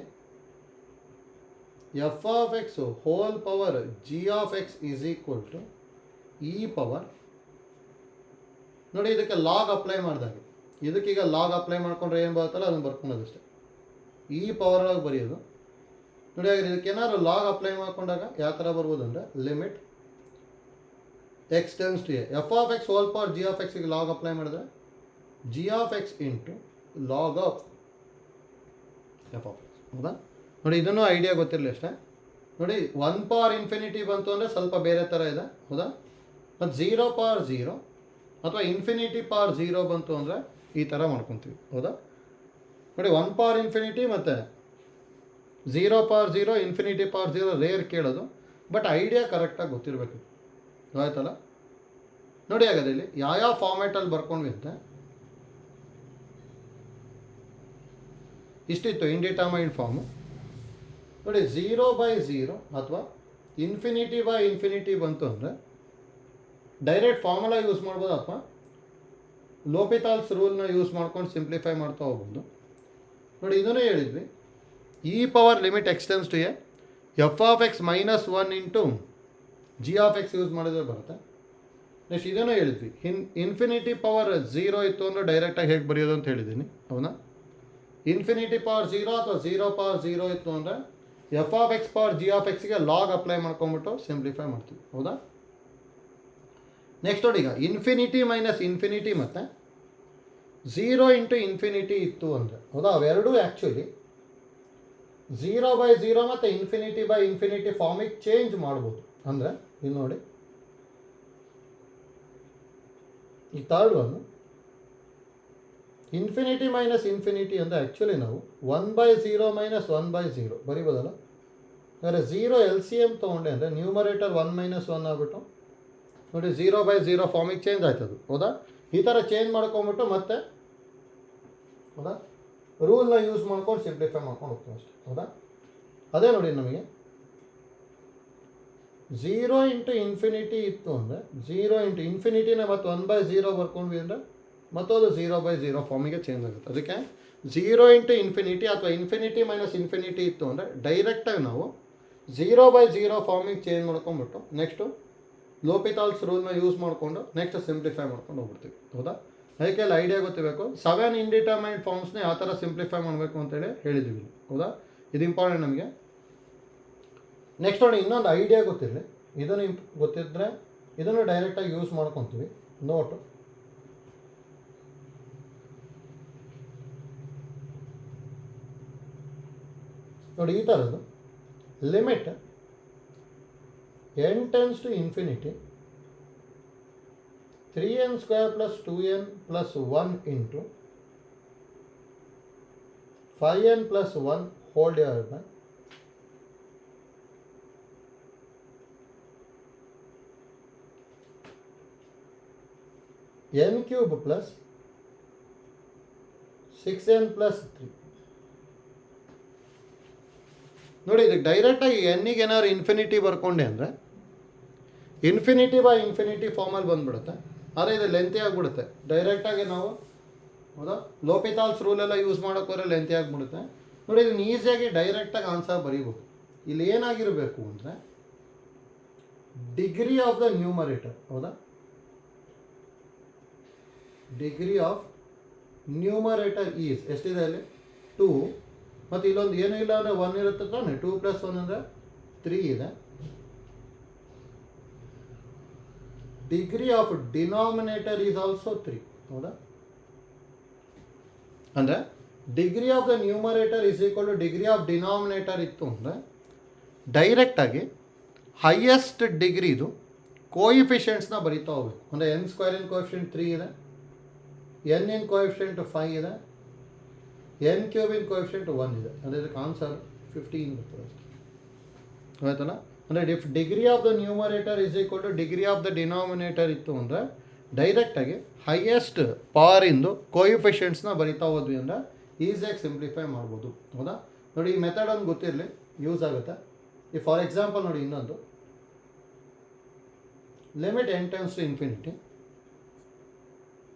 f of x whole power g of x is equal to e power. ನೋಡಿ, ಇದಕ್ಕೆ log apply ಮಾಡಿದಾಗ, ಇದಕ್ಕೀಗ log apply ಮಾಡ್ಕೊಂಡ್ರೆ ಏನು ಬರುತ್ತಲ್ಲ ಅದನ್ನು ಬರ್ಕೊಳ್ಳೋದಷ್ಟೇ. ಈ power ಒಳಗೆ ಬರೆಯೋದು. ನೋಡಿ, ಹಾಗೆ ಇದಕ್ಕೆ ಏನಾದ್ರು ಲಾಗ್ ಅಪ್ಲೈ ಮಾಡ್ಕೊಂಡಾಗ ಯಾವ ಥರ ಬರ್ಬೋದು ಅಂದರೆ limit x tends to a f of x whole power g of ಎಕ್ಸ್ಗೆ ಲಾಗ್ ಅಪ್ಲೈ ಮಾಡಿದ್ರೆ g of x into log of f of x. ಹೌದಾ? ನೋಡಿ, ಇದನ್ನು ಐಡಿಯಾ ಗೊತ್ತಿರಲಿ ಅಷ್ಟೇ. ನೋಡಿ, 1 ಪವರ್ ಇನ್ಫಿನಿಟಿ ಬಂತು ಅಂದರೆ ಸ್ವಲ್ಪ ಬೇರೆ ಥರ ಇದೆ. ಹೌದಾ? ಮತ್ತು 0 ಪವರ್ 0 ಅಥವಾ ಇನ್ಫಿನಿಟಿ ಪವರ್ 0 ಬಂತು ಅಂದರೆ ಈ ಥರ ಮಾಡ್ಕೊತೀವಿ. ಹೌದಾ? ನೋಡಿ, 1 ಪವರ್ ಇನ್ಫಿನಿಟಿ ಮತ್ತು 0 ಪವರ್ 0 ಇನ್ಫಿನಿಟಿ ಪವರ್ 0 ರೇರ್ ಕೇಳೋದು, ಬಟ್ ಐಡಿಯಾ ಕರೆಕ್ಟಾಗಿ ಗೊತ್ತಿರಬೇಕು. ಆಯ್ತಲ್ಲ? ನೋಡಿ, ಹಾಗಾದ್ರೆ ಇಲ್ಲಿ ಯಾವ ಫಾರ್ಮ್ಯಾಟಲ್ಲಿ ಬರ್ಕೊಂಡ್ವಿ ಅಂತ ಇಷ್ಟಿತ್ತು ಇಂಡಿಟರ್ಮೈನ್ಡ್ ಫಾರ್ಮು. ನೋಡಿ, 0/0 ಅಥವಾ ಇನ್ಫಿನಿಟಿ ಬಂತು ಅಂದರೆ ಡೈರೆಕ್ಟ್ ಫಾರ್ಮುಲಾ ಯೂಸ್ ಮಾಡ್ಬೋದು, ಅಥವಾ ಲೋಪಿತಾಲ್ಸ್ ರೂಲ್ನ ಯೂಸ್ ಮಾಡ್ಕೊಂಡು ಸಿಂಪ್ಲಿಫೈ ಮಾಡ್ತಾ ಹೋಗ್ಬೋದು. ನೋಡಿ, ಇದನ್ನೇ ಹೇಳಿದ್ವಿ, e power limit x tends to a f of x -1 into g of x use ಮಾಡಿದ್ರೆ ಬರುತ್ತೆ. ನೆಕ್ಸ್ಟ್ ಇದನ್ನು ಹೇಳಿದ್ವಿ, ಇನ್ಫಿನಿಟಿ ಪವರ್ 0 ಇತ್ತು ಅಂದರೆ ಡೈರೆಕ್ಟಾಗಿ ಹೇಗೆ ಬರೆಯೋದು ಅಂತ ಹೇಳಿದ್ದೀನಿ. ಅವನ್ನ ಇನ್ಫಿನಿಟಿ ಪವರ್ 0 ಅಥವಾ 0 ಪವರ್ 0 ಇತ್ತು ಅಂದರೆ f of x power g of ಎಕ್ಸ್ಗೆ ಲಾಗ್ ಅಪ್ಲೈ ಮಾಡ್ಕೊಂಬಿಟ್ಟು ಸಿಂಪ್ಲಿಫೈ ಮಾಡ್ತೀವಿ. ಹೌದಾ? ನೆಕ್ಸ್ಟ್ ನೋಡಿ, ಈಗ ಇನ್ಫಿನಿಟಿ ಮತ್ತು 0 ಇಂಟು ಇನ್ಫಿನಿಟಿ ಇತ್ತು ಅಂದರೆ, ಹೌದಾ, ಅವೆರಡೂ ಆ್ಯಕ್ಚುಲಿ 0/0 ಮತ್ತು ಇನ್ಫಿನಿಟಿ ಫಾರ್ಮಿಗೆ ಚೇಂಜ್ ಮಾಡ್ಬೋದು. ಅಂದರೆ ಇಲ್ಲಿ ನೋಡಿ, ಈ ಥರ್ಡ್ ಒನ್ ಇನ್ಫಿನಿಟಿ ಅಂದರೆ ಆ್ಯಕ್ಚುಲಿ ನಾವು 1/0 -1/0 ಬರಿಬೋದಲ್ಲ. ಹಾಗಾದರೆ 0 LCM ತೊಗೊಂಡೆ ಅಂದರೆ ನ್ಯೂಮರೇಟರ್ 1 - 1 ಆಗ್ಬಿಟ್ಟು ನೋಡಿ 0/0 ಫಾರ್ಮಿಗೆ ಚೇಂಜ್ ಆಯ್ತದು. ಹೌದಾ? ಈ ಥರ ಚೇಂಜ್ ಮಾಡ್ಕೊಂಬಿಟ್ಟು ಮತ್ತೆ ಹೌದಾ ರೂಲ್ನ ಯೂಸ್ ಮಾಡ್ಕೊಂಡು ಸಿಂಪ್ಲಿಫೈ ಮಾಡ್ಕೊಂಡು ಹೋಗ್ತೀವಿ ಅಷ್ಟೇ. ಹೌದಾ? ಅದೇ ನೋಡಿ ನಮಗೆ 0 × ಇತ್ತು ಅಂದರೆ 0 × ಇನ್ಫಿನಿಟಿನ ಮತ್ತು 1/0 ಬರ್ಕೊಂಡ್ವಿ ಅಂದರೆ ಮತ್ತದು 0/0 ಫಾರ್ಮಿಗೆ ಚೇಂಜ್ ಆಗುತ್ತೆ. ಅದಕ್ಕೆ 0 × ಅಥವಾ ಇನ್ಫಿನಿಟಿ ಇತ್ತು ಅಂದರೆ ಡೈರೆಕ್ಟಾಗಿ ನಾವು 0/0 ಫಾರ್ಮಿಗೆ ಚೇಂಜ್ ಮಾಡ್ಕೊಂಬಿಟ್ಟು ನೆಕ್ಸ್ಟು ಲೋಪಿತಾಲ್ಸ್ ರೂಲ್ನ ಯೂಸ್ ಮಾಡಿಕೊಂಡು ನೆಕ್ಸ್ಟ್ ಸಿಂಪ್ಲಿಫೈ ಮಾಡ್ಕೊಂಡು ಹೋಗ್ಬಿಡ್ತೀವಿ. ಹೌದಾ? ಅದಕ್ಕೆಲ್ಲ ಐಡಿಯಾ ಗೊತ್ತಿರಬೇಕು. 7 ಇಂಡಿಟರ್ಮೈನ್ಡ್ ಫಾರ್ಮ್ಸ್ನೇ ಯಾವ ಥರ ಸಿಂಪ್ಲಿಫೈ ಮಾಡಬೇಕು ಅಂತೇಳಿ ಹೇಳಿದ್ದೀವಿ. ಹೌದಾ? ಇದು ಇಂಪಾರ್ಟೆಂಟ್ ನಮಗೆ. ನೆಕ್ಸ್ಟ್ ನೋಡಿ ಇನ್ನೊಂದು ಐಡಿಯಾ ಗೊತ್ತಿರಲಿ. ಇದನ್ನು ಗೊತ್ತಿದ್ದರೆ ಇದನ್ನು ಡೈರೆಕ್ಟಾಗಿ ಯೂಸ್ ಮಾಡ್ಕೊತೀವಿ. ನೋಟು ನೋಡಿ ಈ ಥರದ್ದು limit n → ∞ 3n² + 2n + 1 × 5n + 1 whole divided by n³ + 6n + 3. ನೋಡಿ ಇದಕ್ಕೆ ಡೈರೆಕ್ಟಾಗಿ ಎನ್ನಿಗೆ ಏನಾದ್ರು ಇನ್ಫಿನಿಟಿ ಬರ್ಕೊಂಡೆ ಅಂದರೆ ∞/∞ ಫಾರ್ಮಲ್ಲಿ ಬಂದುಬಿಡುತ್ತೆ. ಆದರೆ ಇದು ಲೆಂತಿ ಆಗಿಬಿಡುತ್ತೆ. ಡೈರೆಕ್ಟಾಗಿ ನಾವು ಹೌದಾ ಲೋಪಿತಾಲ್ಸ್ ರೂಲೆಲ್ಲ ಯೂಸ್ ಮಾಡೋಕ್ಕೋದ್ರೆ ಲೆಂತಿ ಆಗಿಬಿಡುತ್ತೆ. ನೋಡಿ ಇದನ್ನು ಈಸಿಯಾಗಿ ಡೈರೆಕ್ಟಾಗಿ ಆನ್ಸರ್ ಬರೀಬೋದು. ಇಲ್ಲಿ ಏನಾಗಿರಬೇಕು ಅಂದರೆ ಡಿಗ್ರಿ ಆಫ್ ದ ನ್ಯೂಮರೇಟರ್. ಹೌದಾ? ಡಿಗ್ರಿ ಆಫ್ ನ್ಯೂಮರೇಟರ್ ಈಸ್ ಎಷ್ಟಿದೆ ಅಲ್ಲಿ 2 ಮತ್ತು ಇಲ್ಲೊಂದು ಏನೂ ಇಲ್ಲ ಅಂದರೆ 1 ಇರುತ್ತೆ ತಾನೆ. 2 + 1 ಅಂದರೆ 3 ಇದೆ. Degree of denominator is also 3. ಹೌದಾ? ಅಂದರೆ degree of the numerator is equal to degree of denominator ಇತ್ತು ಅಂದರೆ ಡೈರೆಕ್ಟಾಗಿ ಹೈಯೆಸ್ಟ್ ಡಿಗ್ರಿದು ಕೋಯಿಫಿಷಿಯೆಂಟ್ಸ್ನ ಬರಿತಾ ಹೋಗ್ಬೇಕು. ಅಂದರೆ n² ಇನ್ ಕೋಎಫಿಷಿಯೆಂಟ್ 3 ಇದೆ, n ಇನ್ ಕೋಎಫಿಷಿಯೆಂಟ್ 5 ಇದೆ, n³ ಇನ್ ಕೋಎಫಿಷಿಯೆಂಟ್ 1 ಇದೆ. ಅಂದರೆ ಇದಕ್ಕೆ ಆನ್ಸರ್ 15 ಬರ್ತದೆ ಅಷ್ಟೇ. ಆಯ್ತಲ್ಲ? ಅಂದರೆ degree of the numerator is equal to degree of the denominator ಇತ್ತು ಅಂದರೆ ಡೈರೆಕ್ಟಾಗಿ ಹೈಯೆಸ್ಟ್ ಪವರಿಂದು ಕೋಯಿಫಿಷಿಯೆಂಟ್ಸ್ನ ಬರಿತಾ ಹೋದ್ವಿ ಅಂದರೆ ಈಸಿಯಾಗಿ ಸಿಂಪ್ಲಿಫೈ ಮಾಡ್ಬೋದು. ಹೌದಾ? ನೋಡಿ ಈ ಮೆಥಡ್ ಒಂದು ಗೊತ್ತಿರಲಿ, ಯೂಸ್ ಆಗುತ್ತೆ. ಈ ಫಾರ್ ಎಕ್ಸಾಂಪಲ್ ನೋಡಿ ಇನ್ನೊಂದು limit n → ∞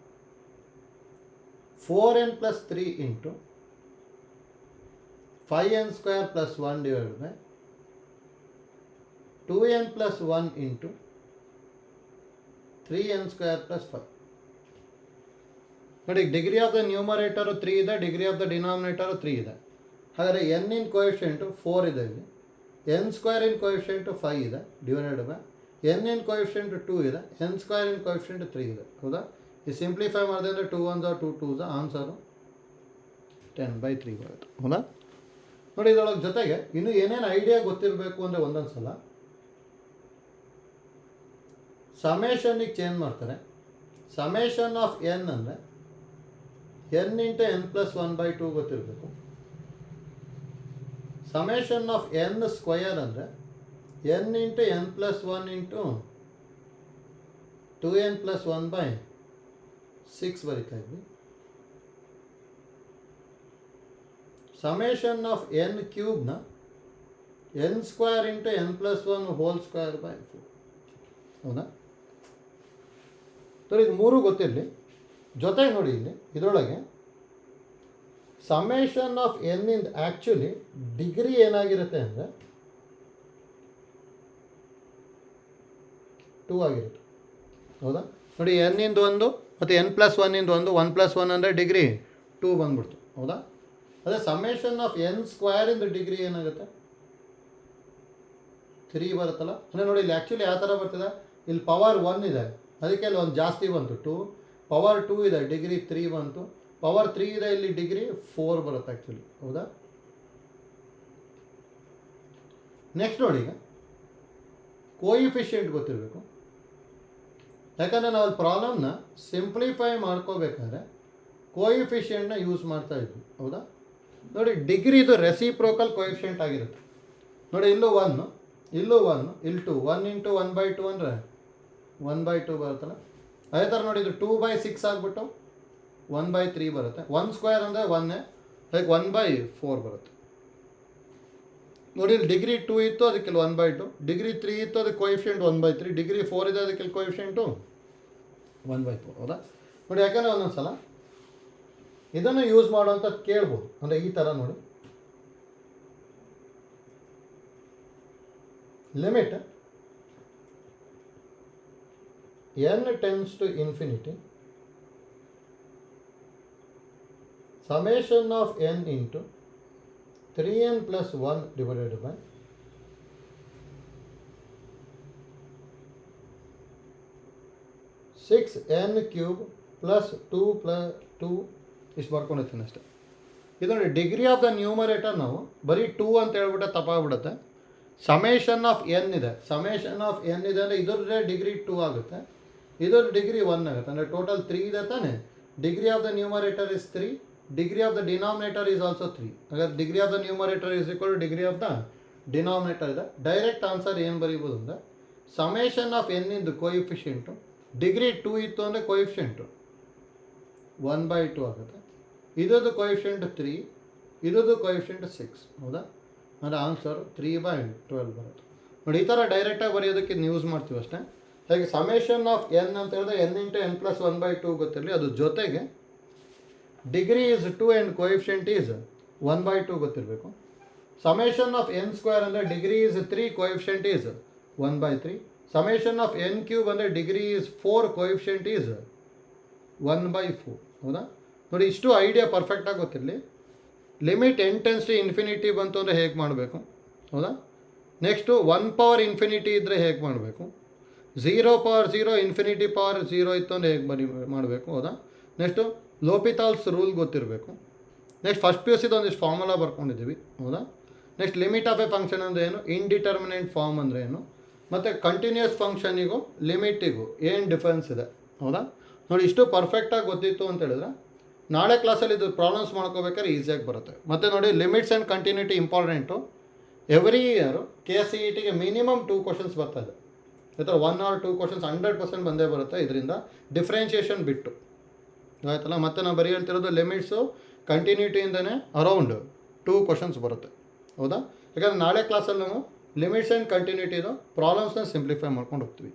4n + 3 × 5n² + 1 divided by 2n + 1 × 3n² + 5. ನೋಡಿ ಡಿಗ್ರಿ ಆಫ್ ದ ನ್ಯೂಮರೇಟರು 3 ಇದೆ, ಡಿಗ್ರಿ ಆಫ್ ದ ಡಿನಾಮಿನೇಟರು 3 ಇದೆ. ಹಾಗಾದರೆ n ಇನ್ ಕೋಎಫಿಷಿಯೆಂಟು 4 ಇದೆ ಇಲ್ಲಿ, n² ಇನ್ ಕೋಎಫಿಷಿಯೆಂಟು 5 ಇದೆ divided by n in coefficient 2 ಇದೆ, n² ಇನ್ ಕೋಎಫಿಷಿಯೆಂಟ್ 3 ಇದೆ. ಹೌದಾ? ಈ ಸಿಂಪ್ಲಿಫೈ ಮಾಡಿದೆ ಅಂದರೆ 2 1s 2 2s ಆನ್ಸರು 10/3 ಬರುತ್ತೆ. ಹೌದಾ? ನೋಡಿ ಇದರೊಳಗೆ ಜೊತೆಗೆ ಇನ್ನೂ ಏನೇನು ಐಡಿಯಾ ಗೊತ್ತಿರಬೇಕು ಅಂದರೆ ಒಂದೊಂದು ಸಲ ಸಮೇಷನ್ನಿಗೆ ಚೇಂಜ್ ಮಾಡ್ತಾರೆ. ಸಮೇಷನ್ ಆಫ್ n ಅಂದರೆ n × n + 1/2 ಗೊತ್ತಿರಬೇಕು. ಸಮೇಷನ್ ಆಫ್ n² ಅಂದರೆ n × n + 1 × 2n + 1/6 ಬರಿತಾ ಇದ್ವಿ. Summation of n³ n² × n + 1 whole square by 4. ಹೌದಾ? ನೋಡಿ ಇದು 3 ಗೊತ್ತಿರಲಿ. ಜೊತೆಗೆ ನೋಡಿ ಇಲ್ಲಿ ಇದರೊಳಗೆ ಸಮೇಷನ್ ಆಫ್ n ಇಂದ ಆ್ಯಕ್ಚುಲಿ ಡಿಗ್ರಿ ಏನಾಗಿರುತ್ತೆ ಅಂದರೆ 2 ಆಗಿರುತ್ತೆ. ಹೌದಾ? ನೋಡಿ n ಇಂದು ಒಂದು ಮತ್ತು n + 1 ಇಂದು ಒಂದು 1 + 1 ಅಂದರೆ ಡಿಗ್ರಿ 2 ಬಂದ್ಬಿಡ್ತು. ಹೌದಾ? ಅದೇ ಸಮೇಷನ್ ಆಫ್ n² ಇಂದ ಡಿಗ್ರಿ ಏನಾಗುತ್ತೆ 3 ಬರುತ್ತಲ್ಲ. ಅಂದರೆ ನೋಡಿ ಇಲ್ಲಿ ಆ್ಯಕ್ಚುಲಿ ಯಾವ ಥರ ಬರ್ತದೆ, ಇಲ್ಲಿ ಪವರ್ 1 ಇದೆ ಅದಕ್ಕೆ ಅಲ್ಲಿ ಒಂದು ಜಾಸ್ತಿ ಬಂತು 2, ಪವರ್ 2 ಇದೆ ಡಿಗ್ರಿ 3 ಬಂತು, ಪವರ್ 3 ಇದೆ ಇಲ್ಲಿ ಡಿಗ್ರಿ 4 ಬರುತ್ತೆ ಆ್ಯಕ್ಚುಲಿ. ಹೌದಾ? ನೆಕ್ಸ್ಟ್ ನೋಡಿ ಈಗ ಕೋಯಿಫಿಷಿಯೆಂಟ್ ಗೊತ್ತಿರಬೇಕು. ಯಾಕಂದರೆ ನಾವು ಅಲ್ಲಿ ಪ್ರಾಬ್ಲಮ್ನ ಸಿಂಪ್ಲಿಫೈ ಮಾಡ್ಕೋಬೇಕಾದ್ರೆ ಕೋಯಿಫಿಷಿಯೆಂಟ್ನ ಯೂಸ್ ಮಾಡ್ತಾ ಇದ್ವಿ. ಹೌದಾ? ನೋಡಿ ಡಿಗ್ರಿದು ರೆಸಿಪ್ರೋಕಲ್ ಕೋಯಿಫಿಷಿಯೆಂಟ್ ಆಗಿರುತ್ತೆ. ನೋಡಿ ಇಲ್ಲೂ 1, ಇಲ್ಲೂ 1, ಇಲ್ಲಿ 2, 1 ಇಂಟು 1/2 ಅಂದರೆ 1/2 ಬರುತ್ತಲ್ಲ. ಅದೇ ಥರ ನೋಡಿ ಇದು 2/6 ಆಗಿಬಿಟ್ಟು 1/3 ಬರುತ್ತೆ. 1 ಸ್ಕ್ವೇರ್ ಅಂದರೆ 1, ಅದಕ್ಕೆ 1/4 ಬರುತ್ತೆ. ನೋಡಿ ಇಲ್ಲಿ ಡಿಗ್ರಿ 2 ಇತ್ತು, ಅದಕ್ಕೆ 1/2, ಡಿಗ್ರಿ 3 ಇತ್ತು, ಅದಕ್ಕೆ ಕೋಎಫಿಷಿಯಂಟ್ 1/3, ಡಿಗ್ರಿ 4 ಇದೆ, ಅದಕ್ಕೆ ಕೋಎಫಿಷಿಯಂಟು 1/4. ಹೌದಾ? ನೋಡಿ ಯಾಕಂದರೆ ಒಂದೊಂದು ಸಲ ಇದನ್ನು ಯೂಸ್ ಮಾಡುವಂಥ ಕೇಳ್ಬೋದು. ಅಂದರೆ ಈ ಥರ ನೋಡಿ, limit n tends to infinity, summation of n into 3n plus 1 divided by 6n cube plus 2 plus 2 ಇಷ್ಟು ಬರ್ಕೊಂಡಿರ್ತೀನಿ ಅಷ್ಟೇ. ಇದು ನೋಡಿ ಡಿಗ್ರಿ ಆಫ್ ದ ನ್ಯೂಮರೇಟರ್ ನಾವು ಬರೀ 2 ಅಂತ ಹೇಳ್ಬಿಟ್ಟೆ ತಪ್ಪಾಗ್ಬಿಡುತ್ತೆ. ಸಮೇಷನ್ ಆಫ್ ಎನ್ ಇದೆ, ಸಮೇಷನ್ ಆಫ್ ಎನ್ ಇದೆ ಅಂದರೆ ಇದ್ರದ್ದೇ ಡಿಗ್ರಿ 2 ಆಗುತ್ತೆ, ಇದ್ರ ಡಿಗ್ರಿ 1 ಆಗುತ್ತೆ. ಅಂದರೆ ಟೋಟಲ್ 3 ಇದೆ ತಾನೆ. Degree of the numerator is 3, degree of the denominator is also 3. ಹಾಗಾದ್ರೆ degree of the numerator is equal to degree of the denominator ಇದೆ. ಡೈರೆಕ್ಟ್ ಆನ್ಸರ್ ಏನು ಬರೀಬೋದು ಅಂದರೆ summation of n into coefficient degree 2 ಇತ್ತು ಅಂದರೆ ಕೋಯಿಫಿಷಿಯಂಟು 1/2 ಆಗುತ್ತೆ. ಇದ್ರದ್ದು ಕೋಯಿಫಿಷಿಯಂಟ್ 3, ಇದ್ರದ್ದು ಕೋಯಿಫಿಷಿಯಂಟ್ 6. ಹೌದಾ? ಅಂದರೆ ಆನ್ಸರ್ 3/12 ಬರುತ್ತೆ. ನೋಡಿ ಈ ಥರ ಡೈರೆಕ್ಟಾಗಿ ಬರೆಯೋದಕ್ಕೆ ಯೂಸ್ ಮಾಡ್ತೀವಿ ಅಷ್ಟೇ. ಹಾಗೆ ಸಮೇಷನ್ ಆಫ್ ಎನ್ ಅಂತ ಹೇಳಿದ್ರೆ n ಇಂಟು n ಪ್ಲಸ್ 1/2 ಗೊತ್ತಿರಲಿ, ಅದು ಜೊತೆಗೆ degree is 2 and coefficient is 1/2 ಗೊತ್ತಿರಬೇಕು. ಸಮೇಷನ್ ಆಫ್ ಎನ್ ಸ್ಕ್ವೇರ್ ಅಂದರೆ degree is 3, coefficient is 1/3. Summation of n cube ಅಂದರೆ ಡಿಗ್ರಿ ಈಸ್ 4, ಕೋಎಫಿಷಿಯಂಟ್ ಈಸ್ 1/4. ಹೌದಾ? ನೋಡಿ ಇಷ್ಟು ಐಡಿಯಾ ಪರ್ಫೆಕ್ಟಾಗಿ ಗೊತ್ತಿರಲಿ. Limit n tends to infinity ಬಂತು ಅಂದರೆ ಹೇಗೆ ಮಾಡಬೇಕು? ಹೌದಾ? ನೆಕ್ಸ್ಟು 1 ಪವರ್ ಇನ್ಫಿನಿಟಿ ಇದ್ದರೆ ಹೇಗೆ ಮಾಡಬೇಕು? 0 ಪವರ್ 0, ಇನ್ಫಿನಿಟಿ ಪವರ್ 0 ಇತ್ತು ಅಂದರೆ ಹೇಗೆ ಮಾಡಬೇಕು? ಹೌದಾ? ನೆಕ್ಸ್ಟು ಲೋಪಿತಾಲ್ಸ್ ರೂಲ್ ಗೊತ್ತಿರಬೇಕು. ನೆಕ್ಸ್ಟ್ ಫಸ್ಟ್ ಪಿ ಯು ಸಿದು ಒಂದಿಷ್ಟು ಫಾರ್ಮುಲಾ ಬರ್ಕೊಂಡಿದ್ದೀವಿ. ಹೌದಾ? Next limit of a function ಅಂದರೆ ಏನು, ಇಂಡಿಟರ್ಮಿನೆಂಟ್ ಫಾರ್ಮ್ ಅಂದರೆ ಏನು, ಮತ್ತು ಕಂಟಿನ್ಯೂಸ್ ಫಂಕ್ಷನಿಗೂ ಲಿಮಿಟಿಗೂ ಏನು ಡಿಫ್ರೆನ್ಸ್ ಇದೆ. ಹೌದಾ? ನೋಡಿ ಇಷ್ಟು ಪರ್ಫೆಕ್ಟಾಗಿ ಗೊತ್ತಿತ್ತು ಅಂತ ಹೇಳಿದ್ರೆ ನಾಳೆ ಕ್ಲಾಸಲ್ಲಿ ಇದು ಪ್ರಾಬ್ಲಮ್ಸ್ ಮಾಡ್ಕೋಬೇಕಾದ್ರೆ ಈಸಿಯಾಗಿ ಬರುತ್ತೆ. ಮತ್ತು ನೋಡಿ limits and continuity important. Every year KCETಗೆ ಮಿನಿಮಮ್ 2 ಕ್ವಶನ್ಸ್ ಬರ್ತಾಯಿದೆ. ಈ ಥರ 1 or 2 ಕ್ವಶನ್ಸ್ 100% ಬಂದೇ ಬರುತ್ತೆ ಇದರಿಂದ, ಡಿಫ್ರೆನ್ಷಿಯೇಷನ್ ಬಿಟ್ಟು. ಆಯ್ತಲ್ಲ? ಮತ್ತು ನಾನು ಬರೀ ಹೇಳ್ತಿರೋದು ಲಿಮಿಟ್ಸು ಕಂಟಿನ್ಯೂಟಿಯಿಂದನೇ ಅರೌಂಡ್ 2 ಕ್ವಶನ್ಸ್ ಬರುತ್ತೆ. ಹೌದಾ? ಯಾಕಂದರೆ ನಾಳೆ ಕ್ಲಾಸಲ್ಲಿ ನಾವು ಲಿಮಿಟ್ಸ್ ಆ್ಯಂಡ್ ಕಂಟಿನ್ಯೂಟಿದು ಪ್ರಾಬ್ಲಮ್ಸ್ನ ಸಿಂಪ್ಲಿಫೈ ಮಾಡ್ಕೊಂಡು ಹೋಗ್ತೀವಿ.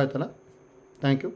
ಆಯ್ತಲ್ಲ? Thank you.